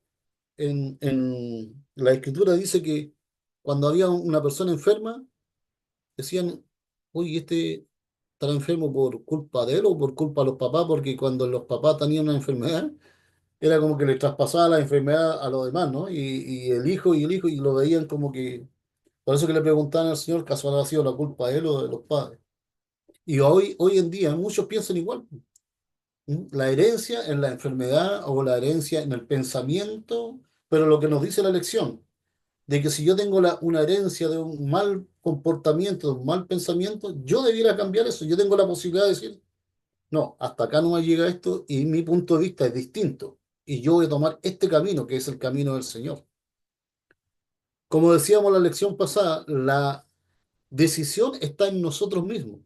en la escritura dice que cuando había una persona enferma, decían, oye, este estará enfermo por culpa de él o por culpa de los papás, porque cuando los papás tenían una enfermedad, era como que le traspasaba la enfermedad a los demás, ¿no? Y el hijo, y lo veían como que, por eso que le preguntaban al Señor, ¿caso habrá sido la culpa de él o de los padres? Y hoy en día muchos piensan igual. ¿Mm? La herencia en la enfermedad o la herencia en el pensamiento, pero lo que nos dice la lección, de que si yo tengo una herencia de un mal comportamiento, de un mal pensamiento, yo debiera cambiar eso. Yo tengo la posibilidad de decir, no, hasta acá no me llega esto y mi punto de vista es distinto. Y yo voy a tomar este camino, que es el camino del Señor. Como decíamos en la lección pasada, la decisión está en nosotros mismos.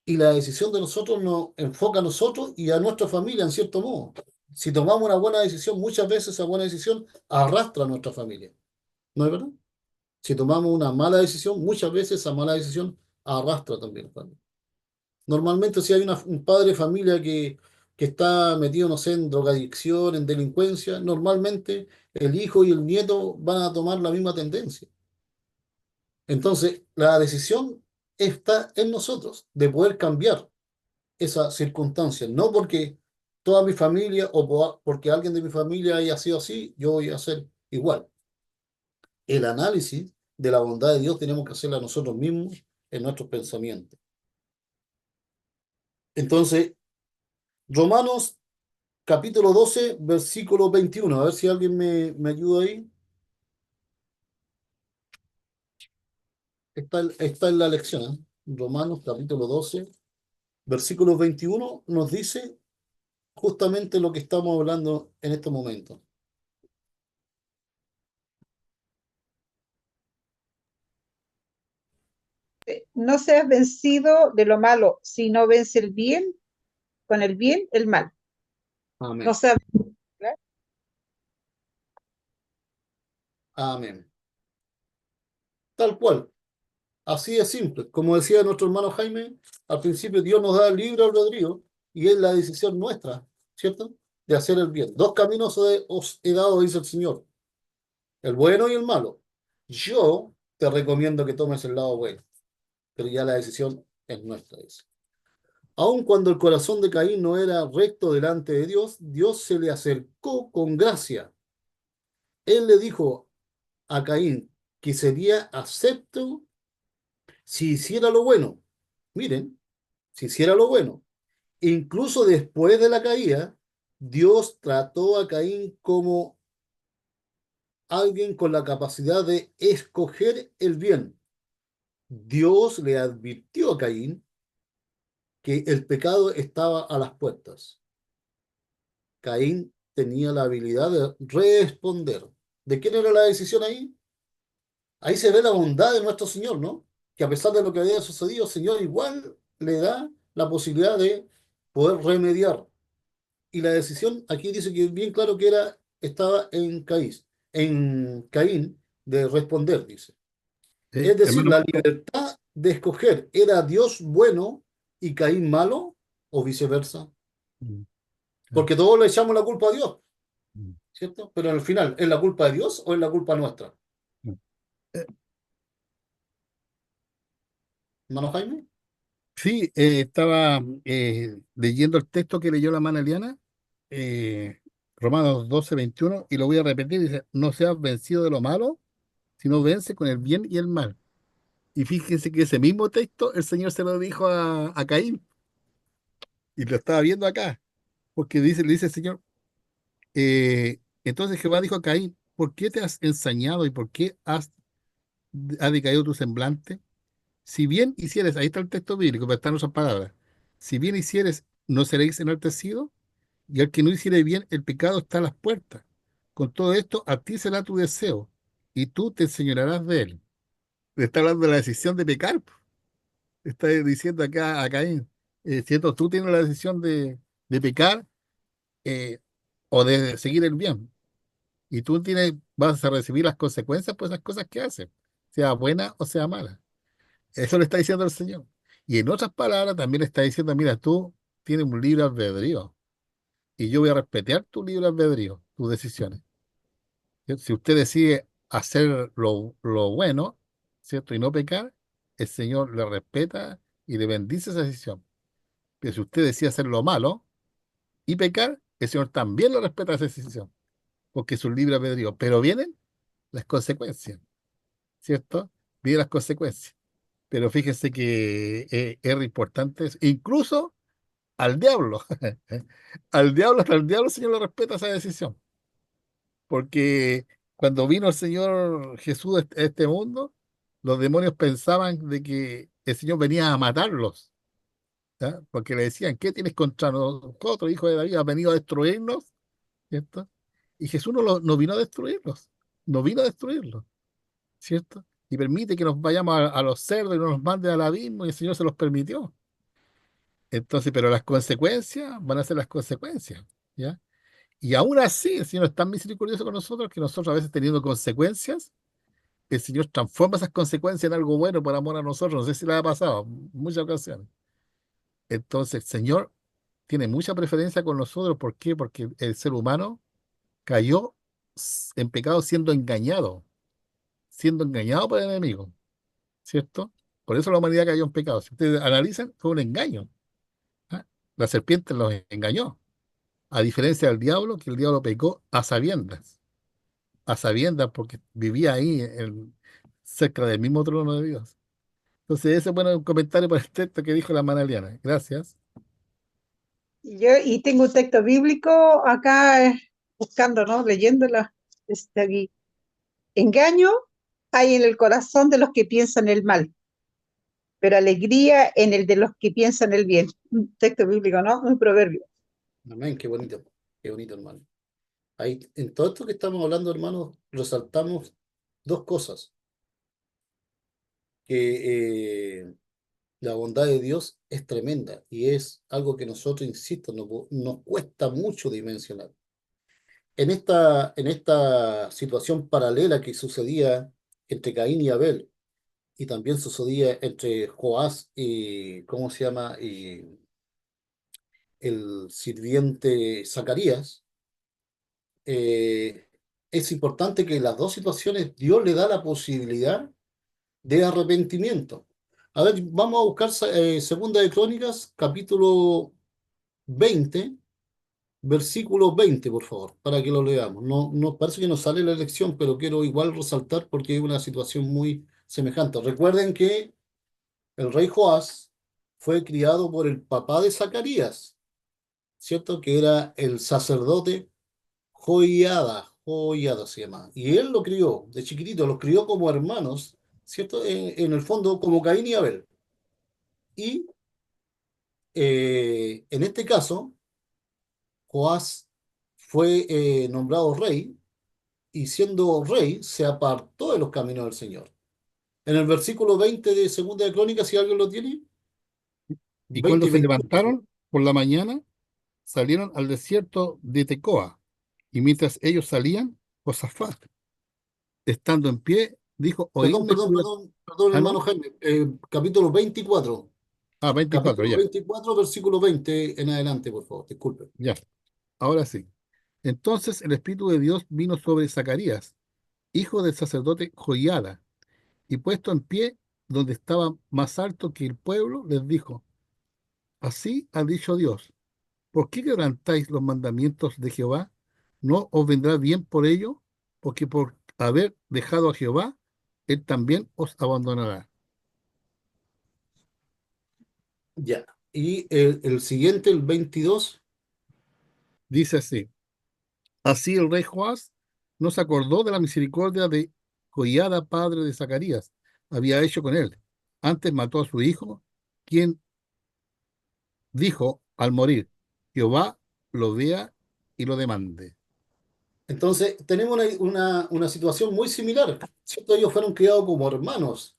Y la decisión de nosotros nos enfoca a nosotros y a nuestra familia, en cierto modo. Si tomamos una buena decisión, muchas veces esa buena decisión arrastra a nuestra familia. ¿No es verdad? Si tomamos una mala decisión, muchas veces esa mala decisión arrastra también a la familia. Normalmente si hay un padre de familia que está metido, no sé, en drogadicción, en delincuencia, normalmente el hijo y el nieto van a tomar la misma tendencia. Entonces, la decisión está en nosotros de poder cambiar esa circunstancia, no porque toda mi familia o porque alguien de mi familia haya sido así, yo voy a ser igual. El análisis de la bondad de Dios tenemos que hacerlo a nosotros mismos en nuestros pensamientos. Entonces, Romanos capítulo 12 versículo 21. A ver si alguien me ayuda ahí. Está en la lección, ¿eh? Romanos capítulo 12 versículo 21 nos dice justamente lo que estamos hablando en este momento.
No seas vencido de lo malo, sino vence el bien con el bien, el mal. No
Amén.
seas, ¿verdad?
Amén. Tal cual. Así de simple. Como decía nuestro hermano Jaime, al principio Dios nos da el libre albedrío y es la decisión nuestra, ¿cierto? De hacer el bien. Dos caminos os he dado, dice el Señor, el bueno y el malo. Yo te recomiendo que tomes el lado bueno, pero ya la decisión es nuestra, dice. Aun cuando el corazón de Caín no era recto delante de Dios, Dios se le acercó con gracia. Él le dijo a Caín que sería acepto si hiciera lo bueno. Miren, si hiciera lo bueno. Incluso después de la caída, Dios trató a Caín como alguien con la capacidad de escoger el bien. Dios le advirtió a Caín que el pecado estaba a las puertas. Caín tenía la habilidad de responder. ¿De quién era la decisión ahí? Ahí se ve la bondad de nuestro Señor, ¿no? Que a pesar de lo que había sucedido, el Señor igual le da la posibilidad de poder remediar. Y la decisión aquí dice que bien claro que estaba en Caín de responder, dice.
Sí,
Es decir,
hermano,
la libertad de escoger, ¿era Dios bueno y Caín malo o viceversa?
mm, ah,
Porque todos le echamos la culpa a Dios,
mm,
¿cierto? Pero al final, ¿es la culpa de Dios o es la culpa nuestra?
mm. Eh,
Hermano Jaime.
sí, estaba leyendo el texto que leyó la hermana Eliana, Romanos 12:21, y lo voy a repetir, dice, no seas vencido de lo malo, sino vence con el bien y el mal. Y fíjense que ese mismo texto el Señor se lo dijo a Caín, y lo estaba viendo acá, porque le dice el Señor, entonces Jehová dijo a Caín, ¿por qué te has ensañado y por qué ha decaído tu semblante? Si bien hicieres, ahí está el texto bíblico, pero están esas palabras, si bien hicieres, no seréis enaltecidos, y al que no hiciere bien, el pecado está a las puertas. Con todo esto, a ti será tu deseo, y tú te enseñorearás de él. Le está hablando de la decisión de pecar, po. Está diciendo acá a Caín, ¿cierto? Tú tienes la decisión de pecar eh, o de seguir el bien. Y tú vas a recibir las consecuencias por esas cosas que haces, sea buena o sea mala. Eso le está diciendo el Señor. Y en otras palabras también le está diciendo, mira, tú tienes un libre albedrío y yo voy a respetar tu libre albedrío, tus decisiones. Si usted decide hacer lo bueno, ¿cierto? Y no pecar, el Señor le respeta y le bendice esa decisión. Pero si usted decide hacer lo malo y pecar, el Señor también le respeta esa decisión, porque es un libre albedrío. Pero vienen las consecuencias, ¿cierto? Vienen las consecuencias. Pero fíjese que es re importante eso. Incluso al diablo. Al diablo, hasta el diablo, el Señor le respeta esa decisión. Porque cuando vino el Señor Jesús a este mundo, los demonios pensaban de que el Señor venía a matarlos, ¿ya? Porque le decían, ¿qué tienes contra nosotros, hijo de David? ¿Has venido a destruirnos? ¿Cierto? Y Jesús no vino a destruirlos, no vino a destruirlos, ¿cierto? Y permite que nos vayamos a los cerdos y no nos manden al abismo, y el Señor se los permitió. Entonces, pero las consecuencias van a ser las consecuencias, ¿ya? Y aún así, el Señor es tan misericordioso con nosotros que nosotros a veces teniendo consecuencias, el Señor transforma esas consecuencias en algo bueno por amor a nosotros. No sé si le ha pasado en muchas ocasiones. Entonces, el Señor tiene mucha preferencia con nosotros. ¿Por qué? Porque el ser humano cayó en pecado siendo engañado por el enemigo, ¿cierto? Por eso la humanidad cayó en pecado. Si ustedes analizan, fue un engaño. ¿Ah? La serpiente los engañó. A diferencia del diablo, que el diablo pecó a sabiendas porque vivía ahí cerca del mismo trono de Dios. Entonces, ese es bueno un comentario por el texto que dijo la hermana Eliana. Gracias.
Y tengo un texto bíblico acá buscando, ¿no? Leyéndolo. Este aquí. Engaño hay en el corazón de los que piensan el mal, pero alegría en el de los que piensan el bien. Un texto bíblico, ¿no? Un proverbio.
Amén, qué bonito, hermano. Ahí, en todo esto que estamos hablando, hermanos, resaltamos dos cosas. Que la bondad de Dios es tremenda y es algo que nosotros, insisto, nos cuesta mucho dimensionar. en esta situación paralela que sucedía entre Caín y Abel, y también sucedía entre Joás y, ¿cómo se llama? Y el sirviente Zacarías, eh, es importante que en las dos situaciones Dios le da la posibilidad de arrepentimiento. A ver, vamos a buscar Segunda de Crónicas, capítulo 20, versículo 20, por favor, para que lo leamos. No, no, parece que no sale la lección, pero quiero igual resaltar porque hay una situación muy semejante. Recuerden que el rey Joás fue criado por el papá de Zacarías, ¿cierto? Que era el sacerdote Joiada se llama. Y él lo crió de chiquitito, los crió como hermanos, ¿cierto? En el fondo, como Caín y Abel. Y en este caso, Joás fue nombrado rey y siendo rey se apartó de los caminos del Señor. En el versículo 20 de Segunda de Crónicas, si alguien lo tiene,
Y
20
cuando
y
se
21, por favor.
levantaron por la mañana, salieron al desierto de Tecoa. Y mientras ellos salían, Josafat, estando en pie, dijo,
Perdón,
oídme,
perdón, perdón, perdón,
Ah, ¿no?
hermano Jaime. Capítulo 24.
24,
Capítulo
ya,
24, versículo 20 en adelante, por favor. Disculpe.
ya, ahora sí. Entonces el Espíritu de Dios vino sobre Zacarías, hijo del sacerdote Joiada, y puesto en pie, donde estaba más alto que el pueblo, les dijo, así ha dicho Dios, ¿por qué quebrantáis los mandamientos de Jehová? ¿No os vendrá bien por ello? Porque por haber dejado a Jehová, él también os abandonará.
Ya. Y el siguiente, el 22.
Dice así, así el rey Joás no se acordó de la misericordia de Joiada, padre de Zacarías, había hecho con él. Antes mató a su hijo, quien dijo al morir, Jehová lo vea y lo demande.
Entonces, tenemos una situación muy similar, ¿cierto? Ellos fueron criados como hermanos.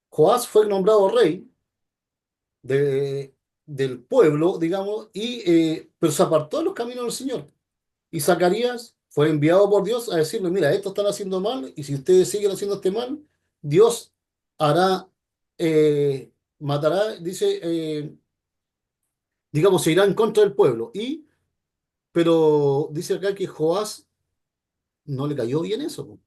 Joás fue nombrado rey de, del pueblo, digamos, pero se apartó de los caminos del Señor. Y Zacarías fue enviado por Dios a decirle, mira, esto están haciendo mal, y si ustedes siguen haciendo este mal, Dios hará, matará, dice, digamos, se irá en contra del pueblo. Pero dice acá que Joás no le cayó bien eso.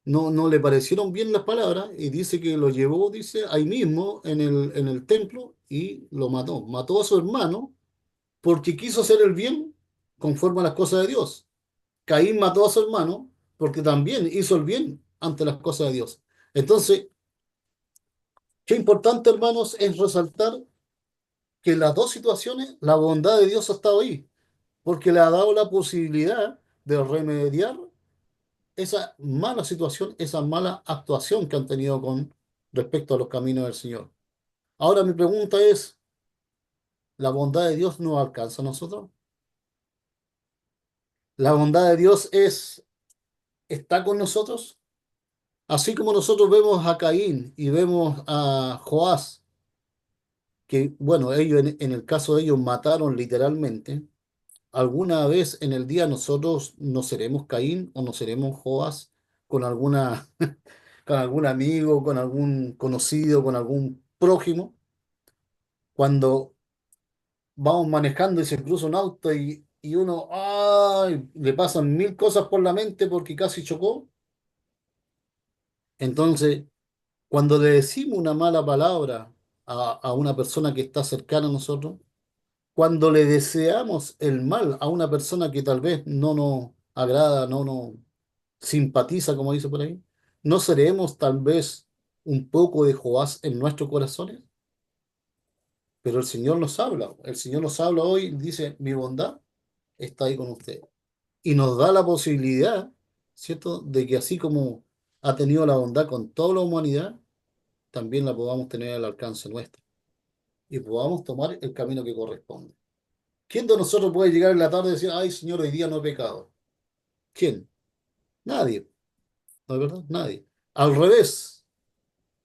No, no le parecieron bien las palabras y dice que lo llevó, dice, ahí mismo en el templo y lo mató. Mató a su hermano porque quiso hacer el bien conforme a las cosas de Dios. Caín mató a su hermano porque también hizo el bien ante las cosas de Dios. Entonces, qué importante, hermanos, es resaltar que en las dos situaciones la bondad de Dios ha estado ahí, porque le ha dado la posibilidad de remediar esa mala situación, esa mala actuación que han tenido con respecto a los caminos del Señor. Ahora mi pregunta es, ¿la bondad de Dios nos alcanza a nosotros? ¿La bondad de Dios está con nosotros? Así como nosotros vemos a Caín y vemos a Joás, que bueno, ellos en el caso de ellos mataron literalmente, ¿alguna vez en el día nosotros no seremos Caín o no seremos Joás con alguna con algún amigo, con algún conocido, con algún prójimo, cuando vamos manejando y se cruza un auto y uno, ay, le pasan mil cosas por la mente porque casi chocó? Entonces, cuando le decimos una mala palabra a una persona que está cercana a nosotros, cuando le deseamos el mal a una persona que tal vez no nos agrada, no nos simpatiza, como dice por ahí, ¿no seremos tal vez un poco de Joás en nuestros corazones? Pero el Señor nos habla hoy y dice, mi bondad está ahí con usted. Y nos da la posibilidad, ¿cierto?, de que así como ha tenido la bondad con toda la humanidad, también la podamos tener al alcance nuestro y podamos tomar el camino que corresponde. ¿Quién de nosotros puede llegar en la tarde y decir, ay, Señor, hoy día no he pecado? ¿Quién? Nadie, ¿no es verdad? Nadie. Al revés,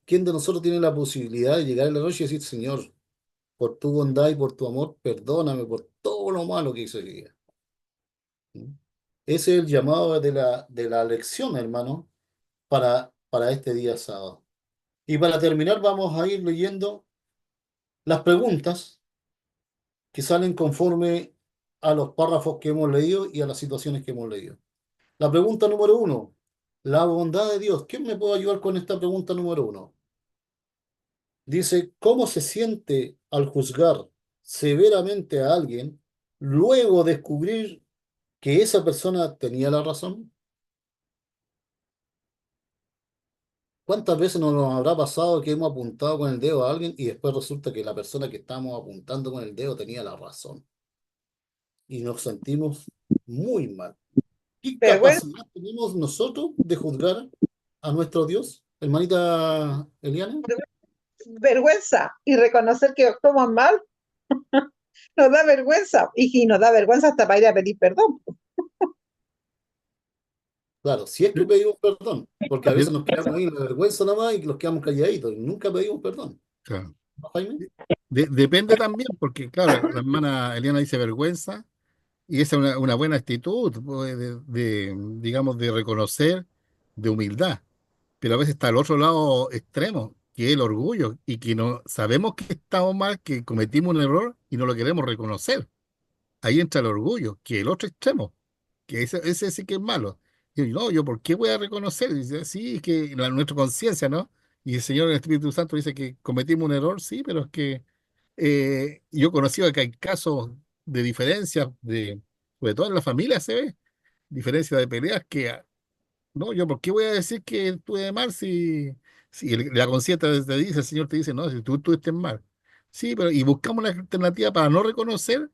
¿quién de nosotros tiene la posibilidad de llegar en la noche y decir, Señor, por tu bondad y por tu amor, perdóname por todo lo malo que hice hoy día? ¿Mm? Ese es el llamado de la lección, hermano, para este día sábado. Y para terminar, vamos a ir leyendo las preguntas que salen conforme a los párrafos que hemos leído y a las situaciones que hemos leído. La pregunta número uno, la bondad de Dios. ¿Quién me puede ayudar con esta pregunta número uno? Dice, ¿cómo se siente al juzgar severamente a alguien luego descubrir que esa persona tenía la razón? ¿Cuántas veces nos habrá pasado que hemos apuntado con el dedo a alguien y después resulta que la persona que estamos apuntando con el dedo tenía la razón? Y nos sentimos muy mal. ¿Qué
Vergüenza,
capacidad tenemos nosotros de juzgar a nuestro Dios, hermanita Eliana?
vergüenza y reconocer que actuamos mal nos da vergüenza y nos da vergüenza hasta para ir a pedir perdón.
Claro, si es que pedimos perdón, porque a veces
De-
nos quedamos ahí en la vergüenza nada más y nos quedamos calladitos y nunca pedimos perdón.
claro.
¿No, Jaime?
Depende también, porque claro, la hermana Eliana dice vergüenza, y esa es una buena actitud, pues, digamos, de reconocer, de humildad. Pero a veces está el otro lado extremo, que es el orgullo, y que no sabemos que estamos mal, que cometimos un error y no lo queremos reconocer. Ahí entra el orgullo, que es el otro extremo, que ese sí que es malo. Y yo, no, yo, ¿por qué voy a reconocer? Y dice, sí, es que nuestra conciencia, ¿no? Y el Señor, el Espíritu Santo, dice que cometimos un error, sí, pero es que yo he conocido que hay casos de diferencias, sobre todo en la familia se ve, diferencias de peleas que, no, yo, ¿por qué voy a decir que estuve mal si la conciencia te dice, el Señor te dice, no, si tú estuviste mal? Sí, pero y buscamos una alternativa para no reconocer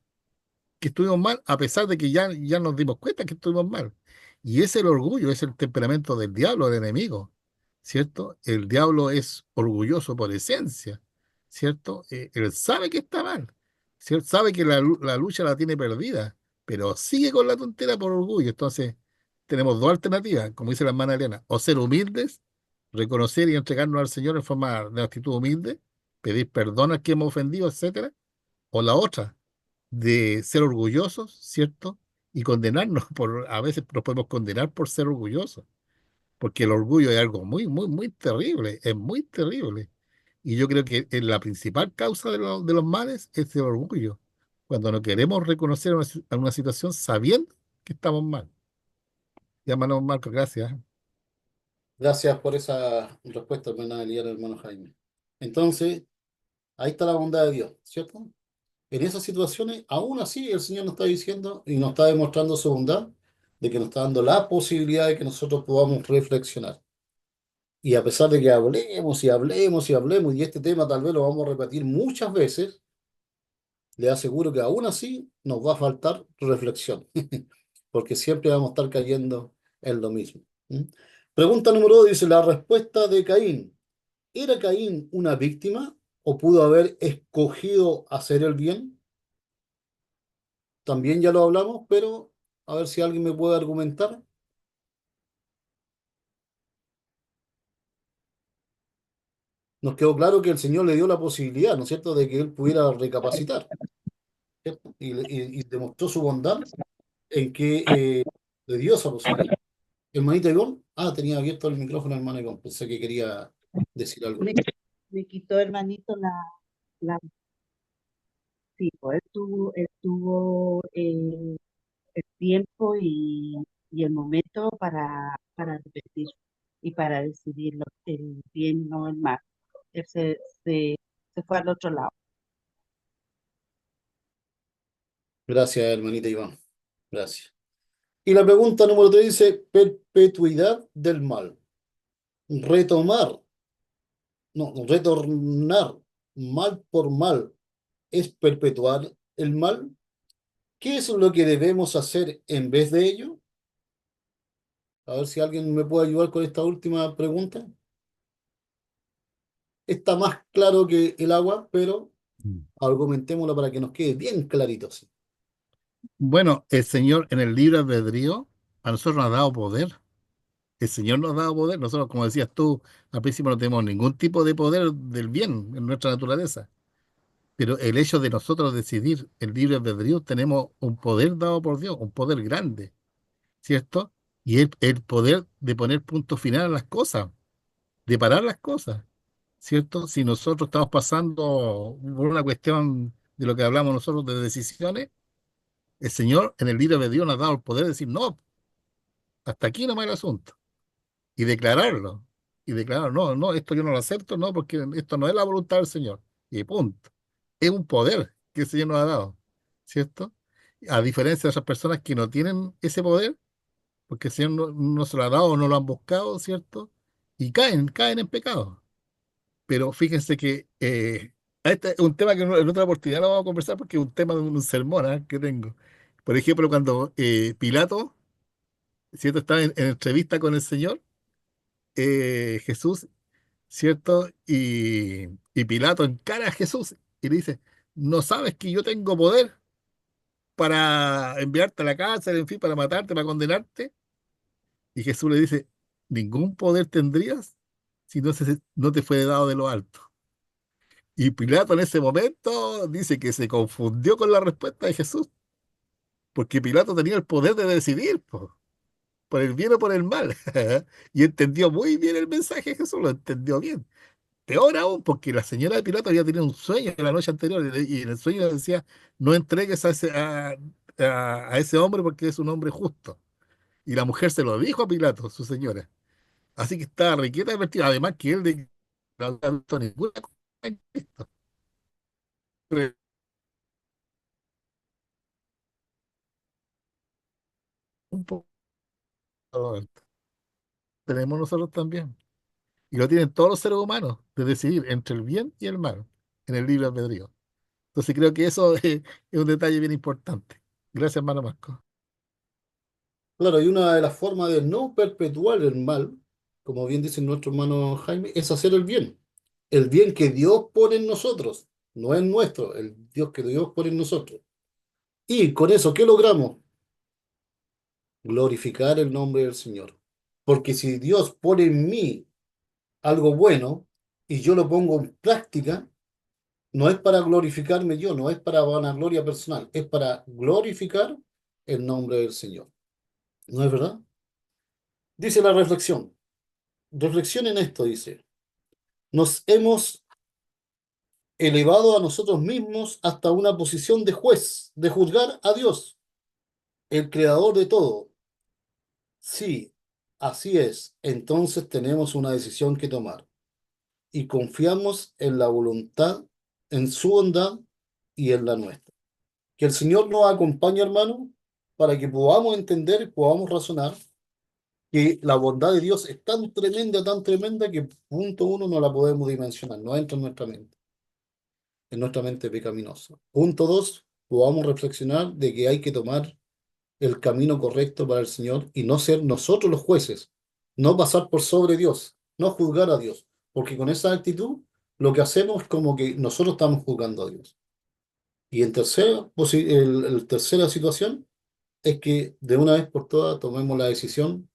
que estuvimos mal, a pesar de que ya nos dimos cuenta que estuvimos mal. Y es el orgullo, es el temperamento del diablo, del enemigo, ¿cierto? El diablo es orgulloso por esencia, ¿cierto? Él sabe que está mal, ¿cierto? Sabe que la lucha la tiene perdida, pero sigue con la tontera por orgullo. Entonces, tenemos dos alternativas, como dice la hermana Elena, o ser humildes, reconocer y entregarnos al Señor en forma de actitud humilde, pedir perdón a quien hemos ofendido, etcétera, o la otra de ser orgullosos, ¿cierto? Y condenarnos a veces nos podemos condenar por ser orgullosos, porque el orgullo es algo muy, muy, muy terrible, es muy terrible. Y yo creo que la principal causa de los males es el orgullo, cuando no queremos reconocer una situación sabiendo que estamos mal. Llámanos Marco, gracias.
Gracias por esa respuesta, hermana Eliana, hermano Jaime. Entonces, ahí está la bondad de Dios, ¿cierto? En esas situaciones, aún así, el Señor nos está diciendo y nos está demostrando su bondad, de que nos está dando la posibilidad de que nosotros podamos reflexionar. Y a pesar de que hablemos y hablemos y hablemos, y este tema tal vez lo vamos a repetir muchas veces, le aseguro que aún así nos va a faltar reflexión, porque siempre vamos a estar cayendo en lo mismo. ¿Mm? Pregunta número 2 dice, la respuesta de Caín. ¿Era Caín una víctima o pudo haber escogido hacer el bien? También ya lo hablamos, pero a ver si alguien me puede argumentar. Nos quedó claro que el Señor le dio la posibilidad, ¿no es cierto?, de que él pudiera recapacitar, ¿cierto? Y demostró su bondad en que le dio esa posibilidad. Hermanita Ivonne, tenía abierto el micrófono, hermana Ivonne, pensé que quería decir algo.
Me, me quitó hermanito la sí, pues, él tuvo el tiempo y el momento para repetir y para decidir el bien, no el mal. Él se fue al otro lado.
Gracias, hermanita Ivonne, gracias. Y la pregunta número 3 dice, perpetuidad del mal. Retomar, no, retornar mal por mal es perpetuar el mal. ¿Qué es lo que debemos hacer en vez de ello? A ver si alguien me puede ayudar con esta última pregunta. Está más claro que el agua, pero
Mm.
argumentémosla para que nos quede bien clarito. Sí.
Bueno, el Señor en el libre albedrío a nosotros nos ha dado poder. El Señor nos ha dado poder. Nosotros, como decías tú, al principio no tenemos ningún tipo de poder del bien en nuestra naturaleza. Pero el hecho de nosotros decidir el libre albedrío, tenemos un poder dado por Dios, un poder grande, ¿cierto? Y el poder de poner punto final a las cosas, de parar las cosas, ¿cierto? Si nosotros estamos pasando por una cuestión de lo que hablamos nosotros de decisiones, el Señor en el libro de Dios nos ha dado el poder de decir, no, hasta aquí nomás el asunto, y declararlo, no, no, esto yo no lo acepto, no, porque esto no es la voluntad del Señor, y punto. Es un poder que el Señor nos ha dado, ¿cierto? A diferencia de otras personas que no tienen ese poder, porque el Señor no se lo ha dado o no lo han buscado, ¿cierto? Y caen en pecado. Pero fíjense que este es un tema que en otra oportunidad lo vamos a conversar porque es un tema de un sermón que tengo. Por ejemplo, cuando Pilato, ¿cierto? Estaba en entrevista con el Señor, Jesús, ¿cierto? Y Pilato encara a Jesús y le dice, ¿no sabes que yo tengo poder para enviarte a la cárcel, en fin, para matarte, para condenarte? Y Jesús le dice, ningún poder tendrías si no te fue dado de lo alto. Y Pilato en ese momento dice que se confundió con la respuesta de Jesús, porque Pilato tenía el poder de decidir, po, por el bien o por el mal. Y entendió muy bien el mensaje de Jesús, lo entendió bien. Peor aún, porque la señora de Pilato había tenido un sueño la noche anterior y en el sueño le decía, no entregues a ese hombre porque es un hombre justo. Y la mujer se lo dijo a Pilato, su señora. Así que estaba requieta advertida. Además que él no había visto ninguna cosa en Cristo. Un poco tenemos nosotros también. Y lo tienen todos los seres humanos, de decidir entre el bien y el mal, en el libre albedrío. Entonces creo que eso es un detalle bien importante. Gracias, hermano Marco.
Claro, y una de las formas de no perpetuar el mal, como bien dice nuestro hermano Jaime, es hacer el bien. El bien que Dios pone en nosotros, no es nuestro, el Dios que Dios pone en nosotros. Y con eso, ¿qué logramos? Glorificar el nombre del Señor. Porque si Dios pone en mí algo bueno y yo lo pongo en práctica, no es para glorificarme yo, no es para vanagloria personal, es para glorificar el nombre del Señor. ¿No es verdad? Dice la reflexión. Reflexionen esto, dice. Nos hemos elevado a nosotros mismos hasta una posición de juez, de juzgar a Dios, el creador de todo. Sí, así es. Entonces tenemos una decisión que tomar y confiamos en la voluntad, en su bondad y en la nuestra. Que el Señor nos acompañe, hermano, para que podamos entender y podamos razonar que la bondad de Dios es tan tremenda que punto uno no la podemos dimensionar, no entra en nuestra mente pecaminosa. Punto dos, podamos reflexionar de que hay que tomar el camino correcto para el Señor y no ser nosotros los jueces, no pasar por sobre Dios, no juzgar a Dios, porque con esa actitud lo que hacemos es como que nosotros estamos juzgando a Dios. Y en tercera situación es que de una vez por todas tomemos la decisión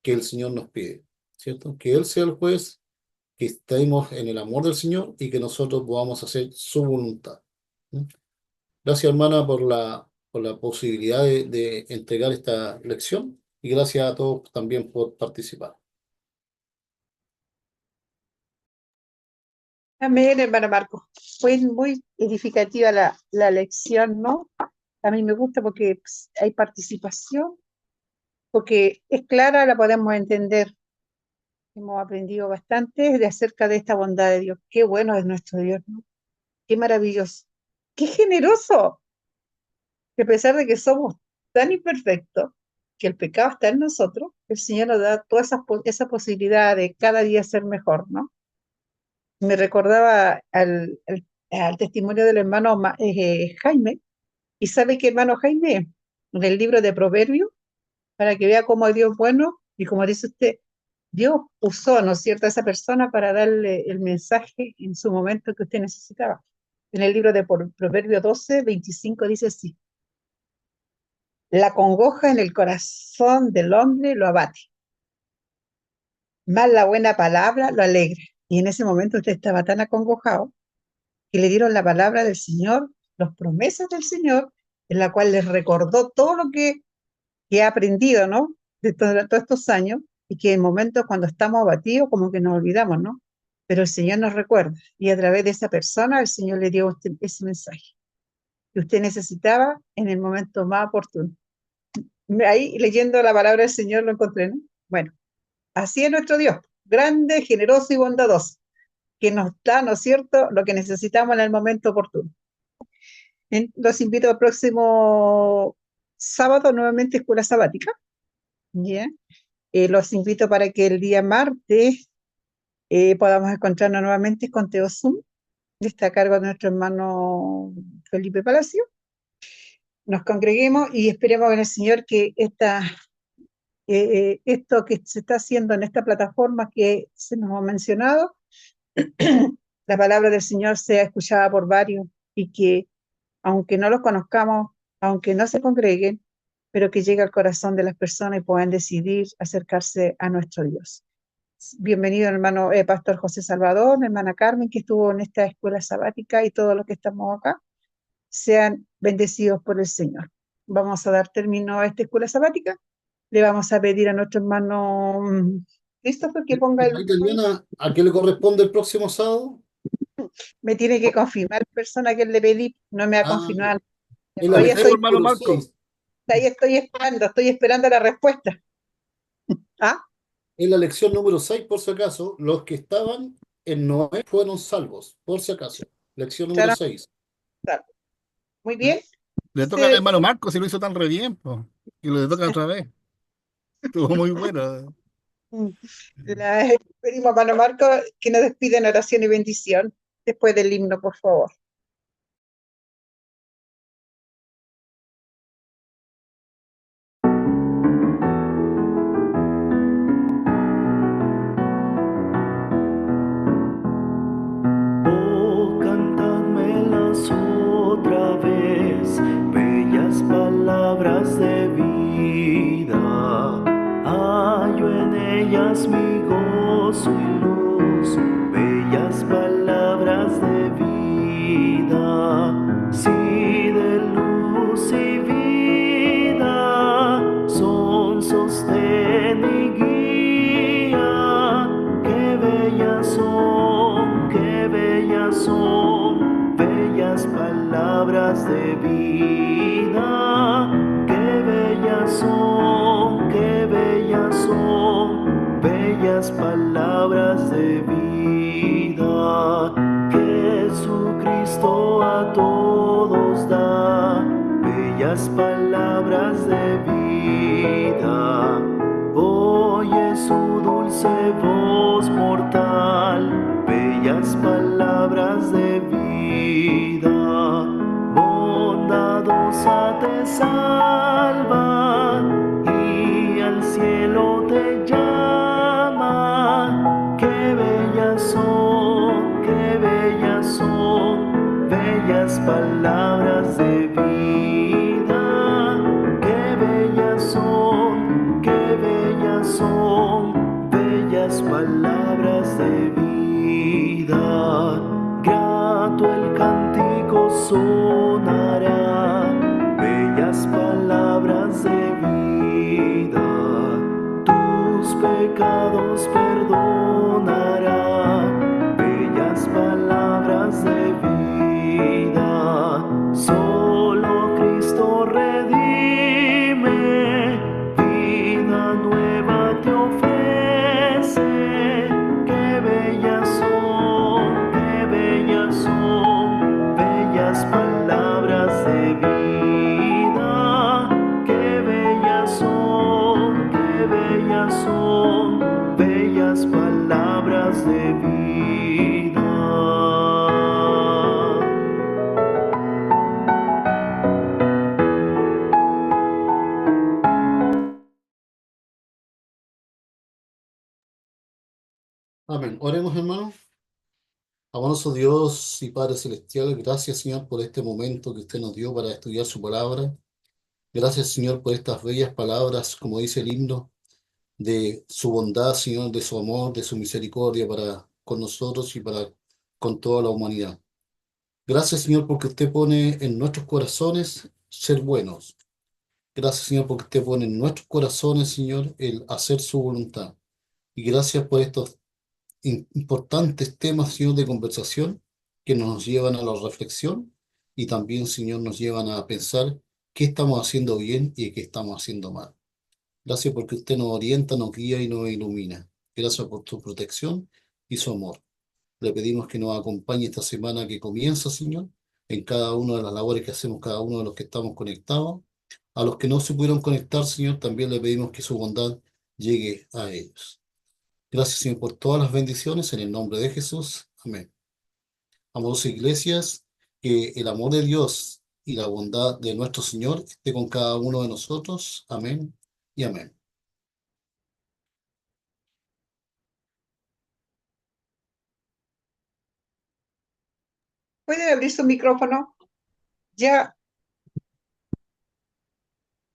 que el Señor nos pide, ¿cierto? Que Él sea el juez, que estemos en el amor del Señor y que nosotros podamos hacer su voluntad. ¿Mm? Gracias, hermana, por la posibilidad de entregar esta lección y gracias a todos también por participar.
Amén, hermano Marco. Fue muy edificativa la lección, ¿no? A mí me gusta porque hay participación, porque es clara, la podemos entender. Hemos aprendido bastante de acerca de esta bondad de Dios. Qué bueno es nuestro Dios, ¿no? Qué maravilloso. Qué generoso, que a pesar de que somos tan imperfectos, que el pecado está en nosotros, el Señor nos da toda esa posibilidad de cada día ser mejor, ¿no? Me recordaba al testimonio del hermano Jaime, y sabe que hermano Jaime, en el libro de Proverbios, para que vea cómo Dios es bueno, y como dice usted, Dios usó, ¿no es cierto?, a esa persona para darle el mensaje en su momento que usted necesitaba. En el libro de Proverbios 12:25 dice así: la congoja en el corazón del hombre lo abate, más la buena palabra lo alegra. Y en ese momento usted estaba tan acongojado que le dieron la palabra del Señor, las promesas del Señor, en la cual les recordó todo lo que que he aprendido, ¿no? De todos estos años, y que en momentos cuando estamos abatidos, como que nos olvidamos, ¿no? Pero el Señor nos recuerda, y a través de esa persona el Señor le dio ese mensaje que usted necesitaba en el momento más oportuno. Ahí leyendo la palabra del Señor lo encontré, ¿no? Bueno, así es nuestro Dios, grande, generoso y bondadoso, que nos da, ¿no es cierto?, lo que necesitamos en el momento oportuno. Los invito al próximo sábado, nuevamente escuela sabática. ¿Ya? Los invito para que el día martes podamos encontrarnos nuevamente con Teosum, que está a cargo de nuestro hermano Felipe Palacio. Nos congreguemos y esperemos en el Señor que esto que se está haciendo en esta plataforma que se nos ha mencionado, la palabra del Señor sea escuchada por varios y que, aunque no los conozcamos, aunque no se congreguen, pero que llegue al corazón de las personas y puedan decidir acercarse a nuestro Dios. Bienvenido, hermano Pastor José Salvador, mi hermana Carmen, que estuvo en esta escuela sabática, y todos los que estamos acá, sean bendecidos por el Señor. Vamos a dar término a esta escuela sabática. Le vamos a pedir a nuestro hermano Christopher que ponga el...
Eliana, ¿a qué le corresponde el próximo sábado?
Me tiene que confirmar persona que le pedí, no me ha
Ah,
confirmado.
es la
Todavía
Ahí,
lección
estoy,
hermano
número
Marco.
6.
ahí estoy esperando la respuesta. ¿Ah?
Es la lección número 6, por si acaso. Los que estaban en Noé fueron salvos, por si acaso. Lección número
Claro,
6.
claro. Muy bien.
Le toca al hermano Marco si lo hizo tan re bien, po. Y lo le toca otra vez. Estuvo muy bueno.
Le pedimos a hermano Marco que nos despida en oración y bendición después del himno, por favor.
Oh, cantadmelas otra vez, bellas palabras de vida. Hallo en ellas mi gozo y luz, bellas palabras de vida. Sí, de luz y vida, son sostén y guía. Qué bellas son, qué bellas son, bellas palabras de vida. Qué bellas son, qué bellas son, bellas palabras de vida. Jesucristo a todos da bellas palabras de vida. Oye su dulce voz mortal, bellas palabras de vida. Bondadosa te salva y al cielo te llama. Qué bellas son, qué bellas son, bellas palabras de vida. Qué bellas son, qué bellas son, bellas palabras de vida. Grato el cántico sonará, bellas palabras de vida. Tus pecados perdonará, bellas palabras de vida. Solo Cristo redime, vida nueva te ofrece. Qué bellas son, qué bellas son, bellas palabras de vida. Qué bellas son, qué bellas son, bellas palabras de vida.
Amén. Oremos, hermano. Amoroso Dios y Padre Celestial, gracias, Señor, por este momento que usted nos dio para estudiar su palabra. Gracias, Señor, por estas bellas palabras, como dice el himno, de su bondad, Señor, de su amor, de su misericordia para con nosotros y para con toda la humanidad. Gracias, Señor, porque usted pone en nuestros corazones ser buenos. Gracias, Señor, porque usted pone en nuestros corazones, Señor, el hacer su voluntad. Y gracias por estos importantes temas, Señor, de conversación que nos llevan a la reflexión y también, Señor, nos llevan a pensar qué estamos haciendo bien y qué estamos haciendo mal. Gracias porque usted nos orienta, nos guía y nos ilumina. Gracias por su protección y su amor. Le pedimos que nos acompañe esta semana que comienza, Señor, en cada una de las labores que hacemos cada uno de los que estamos conectados. A los que no se pudieron conectar, Señor, también le pedimos que su bondad llegue a ellos. Gracias, Señor, por todas las bendiciones en el nombre de Jesús. Amén. Amados iglesias, que el amor de Dios y la bondad de nuestro Señor esté con cada uno de nosotros. Amén y amén.
¿Puede abrir su micrófono? Ya